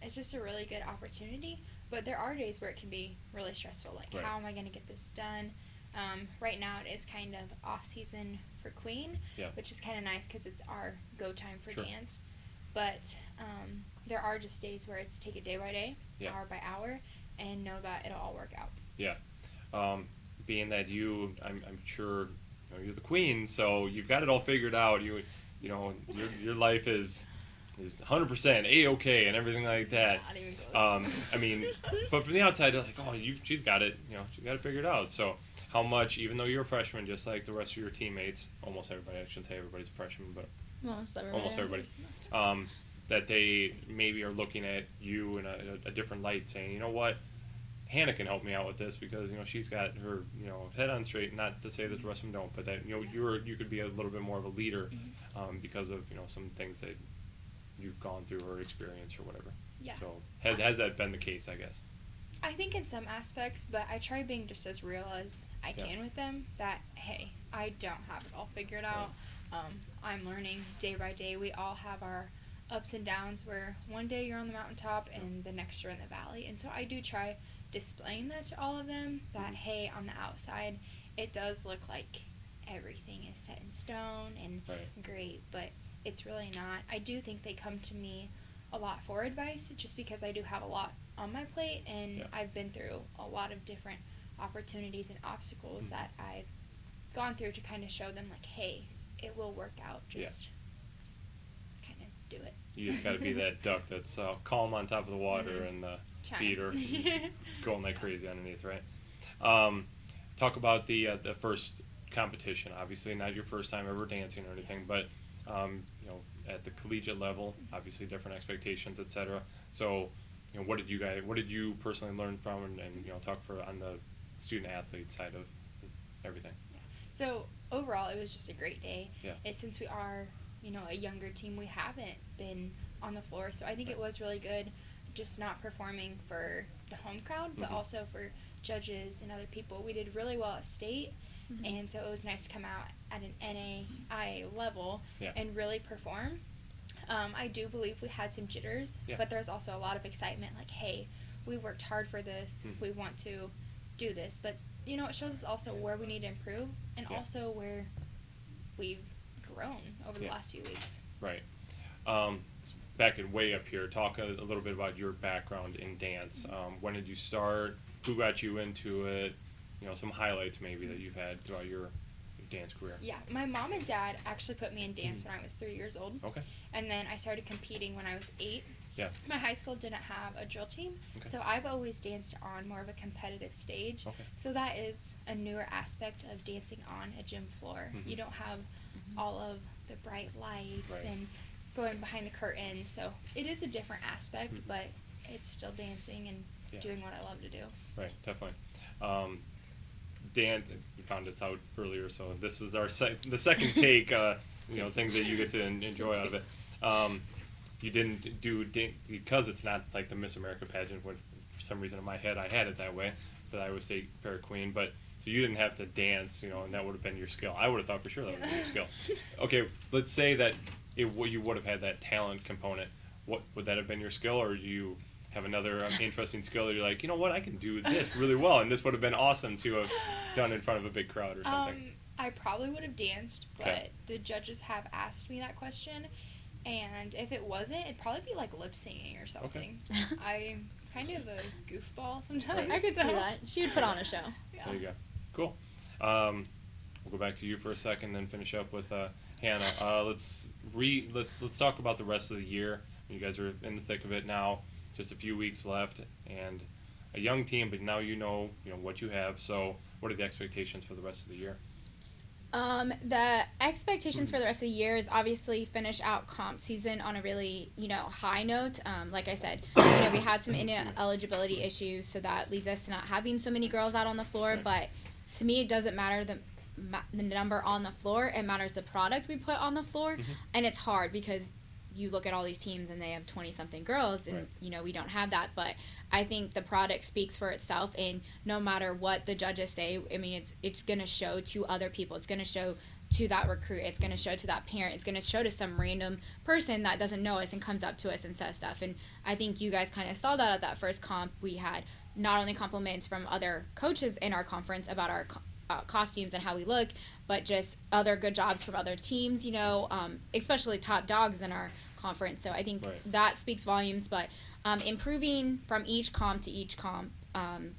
It's just a really good opportunity, but there are days where it can be really stressful, like how am I going to get this done? Right now it is kind of off season for queen, which is kind of nice because it's our go time for dance. But there are just days where it's take it day by day, hour by hour, and know that it'll all work out. Yeah. Being that I'm sure you're the queen, so you've got it all figured out. Your life is 100% A-okay and everything like that. Not even close. I mean, but from the outside, they're like, oh, she's got it. She's got it figured out. So how much, even though you're a freshman, just like the rest of your teammates, almost everybody, I shouldn't say everybody's a freshman, but almost everybody, that they maybe are looking at you in a different light, saying, you know what, Hannah can help me out with this because she's got her head on straight. Not to say that the rest of them don't, but that you could be a little bit more of a leader because of some things that you've gone through or experienced or whatever. Yeah. So has that been the case? I guess. I think in some aspects, but I try being just as real as I can with them. That hey, I don't have it all figured out. I'm learning day by day. We all have our ups and downs where one day you're on the mountaintop and the next you're in the valley. And so I do try displaying that to all of them, that hey, on the outside it does look like everything is set in stone and great, but it's really not. I do think they come to me a lot for advice just because I do have a lot on my plate, and I've been through a lot of different opportunities and obstacles that I've gone through to kind of show them like, hey, it will work out, just kind of do it. You just got to be that duck that's calm on top of the water and the feet are going like crazy underneath, right? Talk about the first competition. Obviously, not your first time ever dancing or anything, but at the collegiate level, obviously different expectations, etc. So, what did you personally learn from, and talk on the student athlete side of everything? Yeah. So overall, it was just a great day. Yeah. Since we are, a younger team, we haven't been on the floor, so I think it was really good, just not performing for the home crowd, but also for judges and other people. We did really well at state, and so it was nice to come out at an NAIA level and really perform. I do believe we had some jitters, but there's also a lot of excitement, like, hey, we worked hard for this, we want to do this, but it shows us also where we need to improve, and also where we've grown over the last few weeks. Right. back it way up here. Talk a little bit about your background in dance. When did you start? Who got you into it? Some highlights maybe that you've had throughout your dance career. Yeah, my mom and dad actually put me in dance when I was 3 years old. Okay. And then I started competing when I was 8. Yeah. My high school didn't have a drill team, Okay. so I've always danced on more of a competitive stage. Okay. So that is a newer aspect of dancing on a gym floor. Mhm. You don't have all of the bright lights Right. and going behind the curtain, so it is a different aspect, Mhm. but it's still dancing and Yeah. doing what I love to do. Right, definitely. Dan, you found this out earlier, so this is the second take. Things that you get to enjoy out of it. You didn't do because it's not like the Miss America pageant. When for some reason in my head I had it that way, but I Iowa State Fair Queen. But so you didn't have to dance, and that would have been your skill. I would have thought for sure that would be your skill. Okay, let's say that you would have had that talent component. What would that have been your skill, or do you have another interesting skill that you're like, I can do this really well, and this would have been awesome to have done in front of a big crowd or something? I probably would have danced, but Okay. the judges have asked me that question, and if it wasn't, it'd probably be like lip singing or something. I'm kind of a goofball sometimes. I could see that. She would put on a show. Yeah. There you go. Cool. We'll go back to you for a second, then finish up with Hannah. Let's talk about the rest of the year. You guys are in the thick of it now. Just a few weeks left, and a young team, but now you know what you have. So, what are the expectations for the rest of the year? The expectations for the rest of the year is obviously finish out comp season on a really, high note. Like I said, we had some eligibility issues, so that leads us to not having so many girls out on the floor. Right. But to me, it doesn't matter the number on the floor. It matters the product we put on the floor, and it's hard because you look at all these teams and they have 20-something girls, and Right. We don't have that. But I think the product speaks for itself, and no matter what the judges say, I mean, it's going to show to other people. It's going to show to that recruit. It's going to show to that parent. It's going to show to some random person that doesn't know us and comes up to us and says stuff. And I think you guys kind of saw that at that first comp. We had not only compliments from other coaches in our conference about our costumes and how we look, but just other good jobs from other teams, especially top dogs in our conference. So I think that speaks volumes. But improving from each comp to each comp,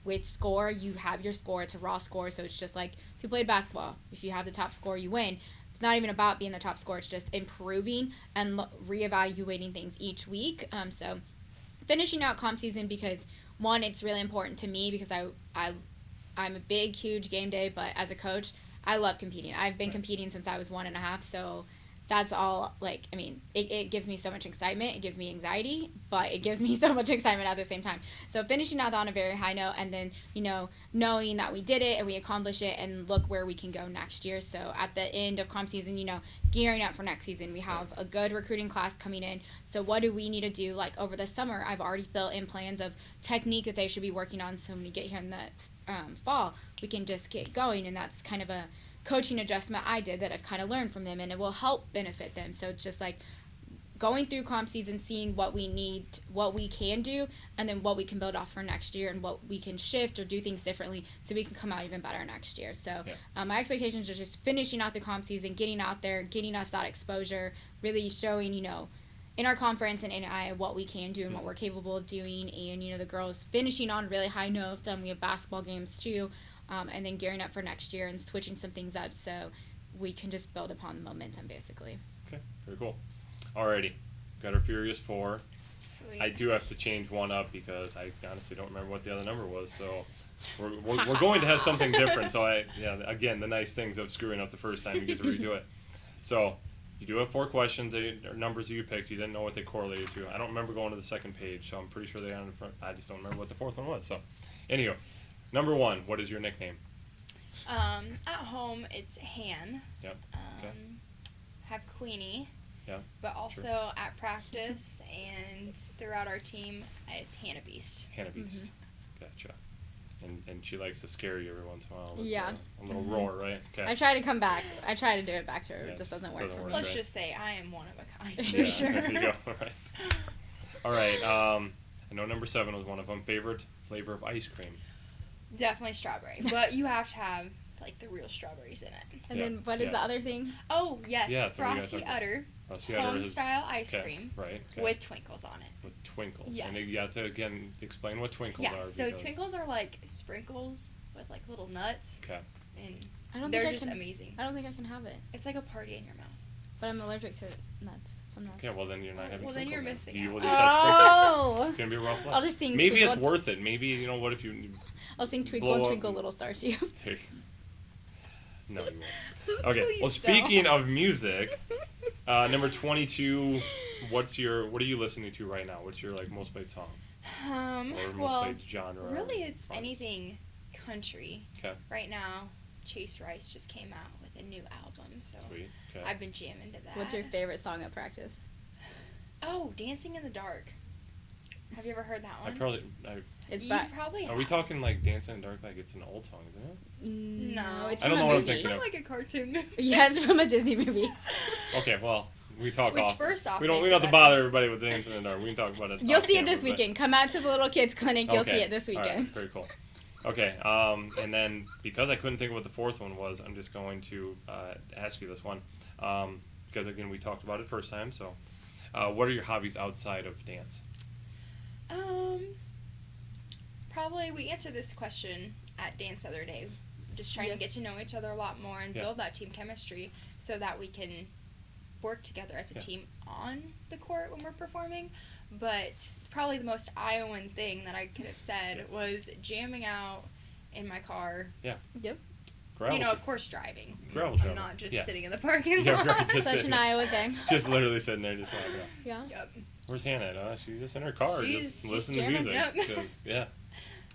with score, you have your score. It's a raw score, so it's just like if you played basketball. If you have the top score, you win. It's not even about being the top score. It's just improving and reevaluating things each week. So finishing out comp season, because one, it's really important to me because I'm a big, huge game day, but as a coach, I love competing. I've been competing since I was 1.5, so that's all, it gives me so much excitement. It gives me anxiety, but it gives me so much excitement at the same time. So finishing out on a very high note, and then, knowing that we did it and we accomplished it, and look where we can go next year. So at the end of comp season, gearing up for next season, we have a good recruiting class coming in. So what do we need to do? Like over the summer, I've already built in plans of technique that they should be working on. So when we get here in the fall, we can just get going. And that's kind of a coaching adjustment I did that I've kind of learned from them, and it will help benefit them. So it's just like going through comp season, seeing what we need, what we can do, and then what we can build off for next year, and what we can shift or do things differently so we can come out even better next year. So my expectations are just finishing out the comp season, getting out there, getting us that exposure, really showing, in our conference and in Iowa what we can do and what we're capable of doing, and, the girls finishing on really high notes. We have basketball games too. And then gearing up for next year and switching some things up so we can just build upon the momentum, basically. Okay, very cool. Alrighty, got our Furious Four. Sweet. I do have to change one up because I honestly don't remember what the other number was, so we're going to have something different. So again, the nice things of screwing up the first time, you get to redo it. So you do have 4 questions, or numbers that you picked. You didn't know what they correlated to. I don't remember going to the second page, so I'm pretty sure they are on the front. I just don't remember what the 4th one was. So, anyway. Number 1, what is your nickname? At home, it's Han. Yep. Okay. Have Queenie. Yeah. But also at practice and throughout our team, it's Hannah Beast. Hannah Beast. Gotcha. And she likes to scare you every once in a while. With a little roar, right? Okay. I try to come back. I try to do it back to her. It just doesn't work for me. Let's just say I am one of a kind. Yeah, For sure. there you go. All right. I know number 7 was one of them. Favorite flavor of ice cream? Definitely strawberry, but you have to have like the real strawberries in it. And Yeah, then what is yeah. the other thing? Oh yes, Yeah, that's what you guys frosty talked about. udder, Frosty Udder home is- style ice okay, cream right, okay. with twinkles on it. With twinkles. Yes. And you have to, again, explain what twinkles Yeah, are. so because- twinkles are like sprinkles with like little nuts, Okay. and I don't they're think I just can. amazing. I don't think I can have it, It's like a party in your mouth. but I'm allergic to nuts. Some nuts. Okay, well then you're not having Well, then you're twinkles missing You out. will just have sprinkles. Oh! It's gonna be a rough life. I'll just sing Maybe Twinkle. it's worth it. Maybe, you know, what if you... I'll sing Twinkle blow and up- Twinkle Little Star to you. There you go. No, you won't. Okay, well, Please speaking don't. of music, number 22, what are you listening to right now? What's your, like, most played song? Or most Well, played genre? or really, it's artist? anything country. Okay. Right now, Chase Rice just came out with a new album, so Sweet. Okay. I've been jamming to that. What's your favorite song at practice? Oh, Dancing in the Dark. Have you ever heard that one? It's You by. probably Are we have. talking like Dancing in the Dark like it's an old song, isn't it? No. It's I from don't a know what I'm movie. thinking of. like a cartoon movie. Yeah, it's from a Disney movie. Okay, well, we talk Which off. first off we don't makes have to it bother better. everybody with Dancing in the Dark. We can talk about it. You'll off see it camera, this but- weekend. Come out to the little kids clinic. You'll Okay. see it this All right, weekend. very cool. Okay, and then because I couldn't think of what the fourth one was, I'm just going to ask you this one. Because again, we talked about it first time. So, what are your hobbies outside of dance? Probably we answered this question at dance the other day. Just trying Yes. to get to know each other a lot more and Yeah. build that team chemistry so that we can work together as a Yeah. team on the court when we're performing. But probably the most Iowan thing that I could have said Yes. was jamming out in my car. Gravel. You know, of course, driving. Gravel I'm travel. not just Yeah. sitting in the parking Yeah, lot. right, just Such sitting an there. Iowa thing. Just literally sitting there, just walking around. Yeah. Yep. Where's Hannah at? She's just in her car, just She's listening to jamming, music. yep. 'Cause, yeah,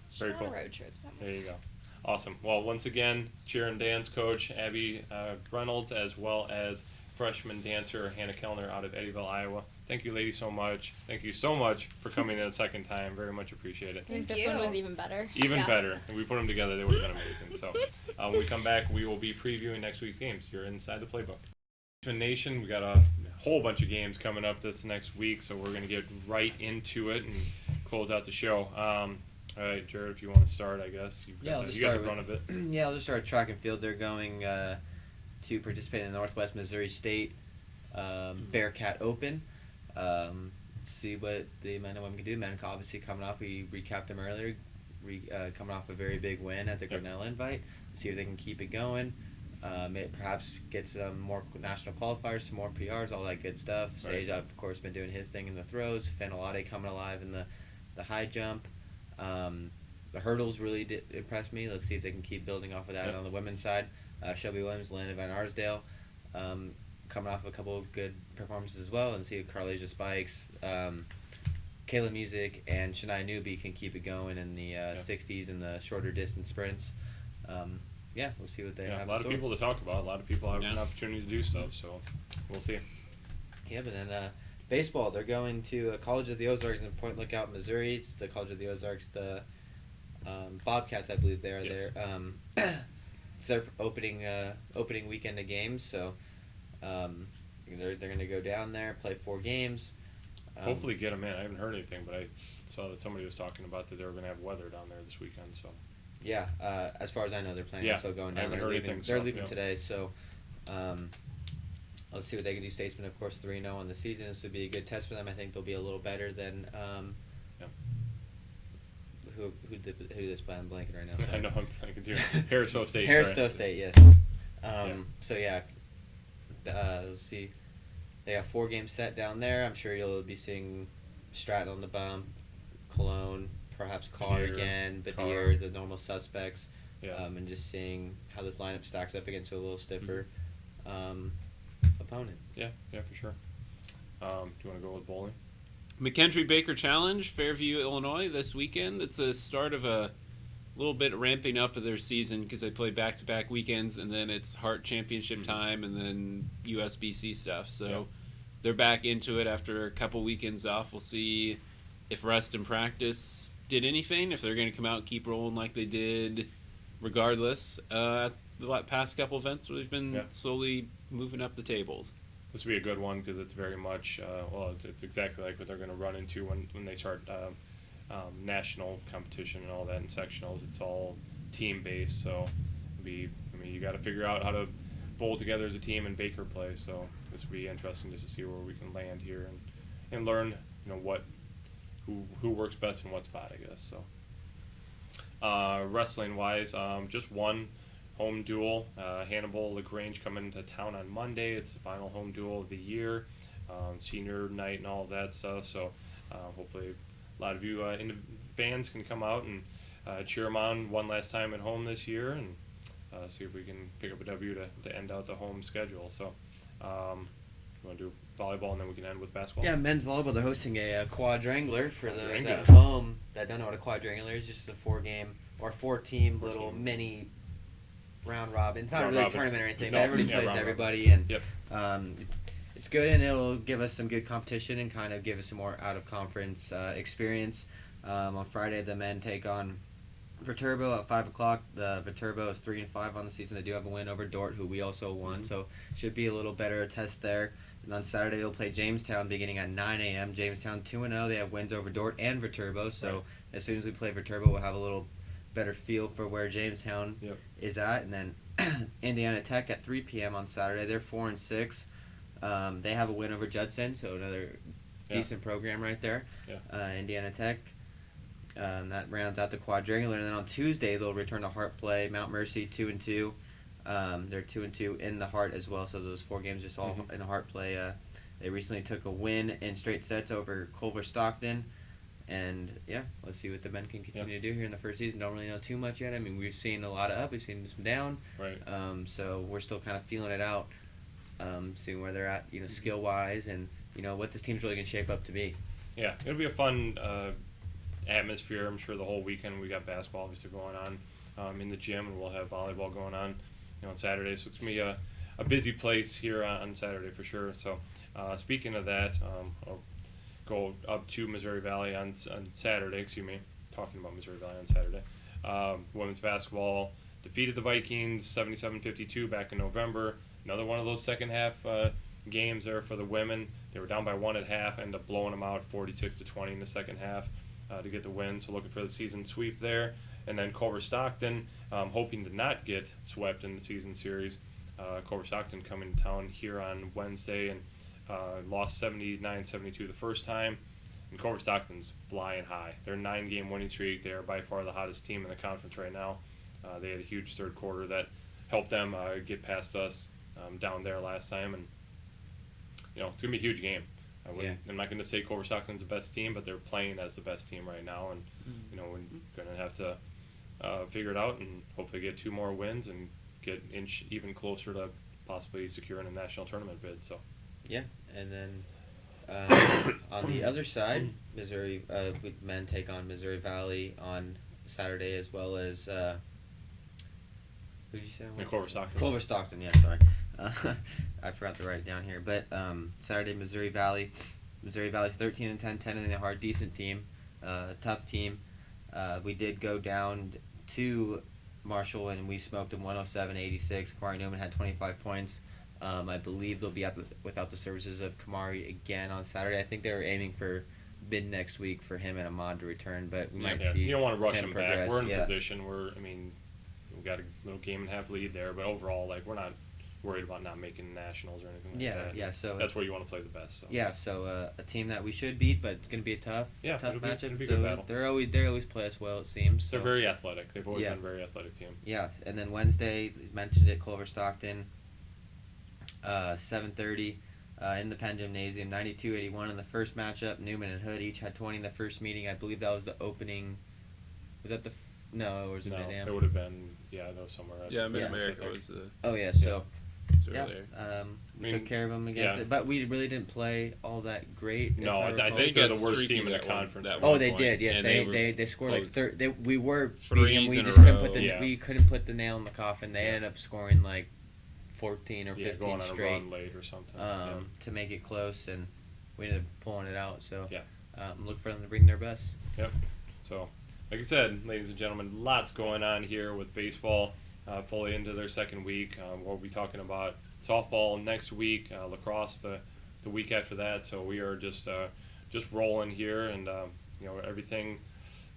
Just Very on cool. a road trip somewhere. there you go. Awesome. Well, once again, cheer and dance coach Abby Reynolds, as well as freshman dancer Hannah Kellner out of Eddyville, Iowa. Thank you, ladies, so much. Thank you so much for coming in a second time. Very much appreciate it. I think Thank this one you. was even better. Even Yeah. better. If we put them together, they would have been amazing. So when we come back, we will be previewing next week's games. You're inside the playbook. Nation, we got a whole bunch of games coming up this next week, so we're going to get right into it and close out the show. All right, Jared, if you want to start, I guess. I'll just you got start the run of it. Yeah, I'll just start with track and field. They're going to participate in the Northwest Missouri State Bearcat Open. See what the men and women can do. Men obviously coming off, we recapped them earlier, coming off a very big win at the Yep. Grinnell Invite. See if they can keep it going. Perhaps get some more national qualifiers, some more PRs, all that good stuff. Right. Sage, of course, been doing his thing in the throws. Fenelade coming alive in the high jump. The hurdles really did impress me. Let's see if they can keep building off of that Yep. on the women's side. Shelby Williams, Landon Van Arsdale, coming off a couple of good performances as well. And see if Carlasia Spikes, Kayla Music, and Shania Newby can keep it going in the 60s and the shorter distance sprints. We'll see what they Yeah, have. a lot in of store. people to talk about. A lot of people have an Yeah. opportunity to do stuff, so we'll see. Yeah, but then baseball, they're going to College of the Ozarks in Point Lookout, Missouri. It's the College of the Ozarks, the Bobcats, I believe they are Yes. there. It's their opening weekend of games, so they're going to go down there, play 4 games. Hopefully get them in. I haven't heard anything, but I saw that somebody was talking about that they were going to have weather down there this weekend, so. Yeah, as far as I know, they're planning Yeah, on still going I down. haven't They're heard leaving, anything, they're so, leaving yeah. today, so let's see what they can do. Statesmen, of course, 3-0 on the season. This would be a good test for them. I think they'll be a little better than who did this play? I'm blanking right now. I sorry. know I'm thinking too. Harris-Stowe State. Harris-Stowe sorry. State, yes. So yeah, let's see. They got 4 games set down there. I'm sure you'll be seeing Stratton on the bump, Cologne, perhaps Carr Badir, again, Carr. Badir, the normal suspects, Yeah. and just seeing how this lineup stacks up against a little stiffer opponent. Yeah, for sure. Do you want to go with bowling? McKentry Baker Challenge, Fairview, Illinois, this weekend. It's a start of a little bit ramping up of their season because they play back-to-back weekends, and then it's Hart Championship time, and then USBC stuff. So Yeah. they're back into it after a couple weekends off. We'll see if rest and practice did anything, if they're going to come out and keep rolling like they did regardless. The past couple events where they've been Yeah. slowly moving up the tables. This will be a good one because it's very much, it's exactly like what they're going to run into when they start national competition and all that in sectionals. It's all team-based, so it'll be I mean, you got to figure out how to pull together as a team and Baker play. So this will be interesting just to see where we can land here and learn, who works best in what spot, I guess. So wrestling wise, just one home duel. Hannibal LaGrange coming into town on Monday. It's the final home duel of the year, senior night and all of that stuff. So hopefully a lot of you in the fans can come out and cheer them on one last time at home this year and see if we can pick up a W to end out the home schedule. So you want to do volleyball and then we can end with basketball? Yeah, men's volleyball, they're hosting a quadrangular for those Quadrangular. at home that don't know what a quadrangular is. Just a four-team little mini round robin. It's not Round really a robin. tournament or anything, No, but everybody yeah, plays round everybody, and Yep. it's good, and it'll give us some good competition and kind of give us some more out-of-conference experience. On Friday, the men take on Viterbo at 5 o'clock. The Viterbo is 3-5 on the season. They do have a win over Dort, who we also won, so should be a little better test there. And on Saturday, they'll play Jamestown beginning at 9 a.m. Jamestown 2-0. They have wins over Dort and Viterbo, so Right. as soon as we play Viterbo, we'll have a little better feel for where Jamestown Yep. is at. And then Indiana Tech at 3 p.m. on Saturday. They're 4-6. They have a win over Judson, so another decent program right there. Yeah. Indiana Tech. That rounds out the quadrangular, and then on Tuesday they'll return to Hart play Mount Mercy 2-2. They're 2-2 in the Hart as well, so those 4 games just all in the Hart play. They recently took a win in straight sets over Culver Stockton, and let's see what the men can continue to do here in the first season. Don't really know too much yet. I mean, we've seen a lot of up, we've seen some down, Right. so we're still kind of feeling it out, seeing where they're at, skill wise, and what this team's really gonna shape up to be. Yeah, it'll be a fun atmosphere. I'm sure the whole weekend we got basketball obviously going on in the gym, and we'll have volleyball going on on Saturday. So it's gonna be a busy place here on Saturday for sure. So speaking of that, I'll go up to Missouri Valley on Saturday. Excuse me, talking about Missouri Valley on Saturday. Women's basketball defeated the Vikings 77-52 back in November. Another one of those second half games there for the women. They were down by 1 at half, ended up blowing them out 46-20 in the second half to get the win. So looking for the season sweep there. And then Culver Stockton, hoping to not get swept in the season series. Culver Stockton coming to town here on Wednesday and lost 79-72 the first time. And Culver Stockton's flying high. They're a 9-game winning streak. They are by far the hottest team in the conference right now. They had a huge third quarter that helped them get past us down there last time. And, it's going to be a huge game. I'm not going to say Culver Stockton's the best team, but they're playing as the best team right now. And, we're going to have to figure it out and hopefully get 2 more wins and get even closer to possibly securing a national tournament bid. So. Yeah, and then on the other side, Missouri men take on Missouri Valley on Saturday, as well as who did you say? Culver Stockton. Culver Stockton, yeah, sorry. I forgot to write it down here. But Saturday, Missouri Valley. Missouri Valley's 13-10, 10 in the hard, decent team, tough team. We did go down to Marshall and we smoked them 107-86. Kamari Newman had 25 points. I believe they'll be without the services of Kamari again on Saturday. I think they were aiming for mid next week for him and Ahmad to return, but we might see. You don't want to rush him him progress. back. We're in a position where, we've got a little game and a half lead there, but overall, we're not worried about not making nationals or anything like that. Yeah, so that's where you want to play the best. So. Yeah, so a team that we should beat, but it's going to be a tough matchup. It'll be a good battle. They always play us well, it seems. So. They're very athletic. They've always been a very athletic team. Yeah, and then Wednesday, you mentioned it, Culver Stockton, 7:30 in the Penn Gymnasium, 92-81 in the first matchup. Newman and Hood each had 20 in the first meeting. I believe that was the opening. Was that no, or was it Mid-Am? It would have been, that was somewhere else. Yeah, Mid-America was the... Oh, yeah, so... we took care of them against it, but we really didn't play all that great. No, I think they're the worst team in the conference. They did. Yes, they scored like 30. We were beating. We just couldn't put the nail in the coffin. They ended up scoring like 14 or 15 going straight on a run late or something to make it close, and we ended up pulling it out. So look for them to bring their best. Yep. So, like I said, ladies and gentlemen, lots going on here with baseball. Fully into their second week. We'll be talking about softball next week, lacrosse the week after that. So we are just rolling here, and everything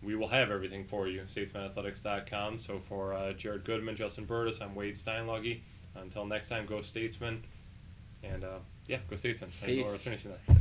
we will have everything for you. StatesmenAthletics.com. So for Jared Goodman, Justin Burtis, I'm Wade Steinloggy. Until next time, go Statesmen. And, go Statesmen. Peace. We're finishing that.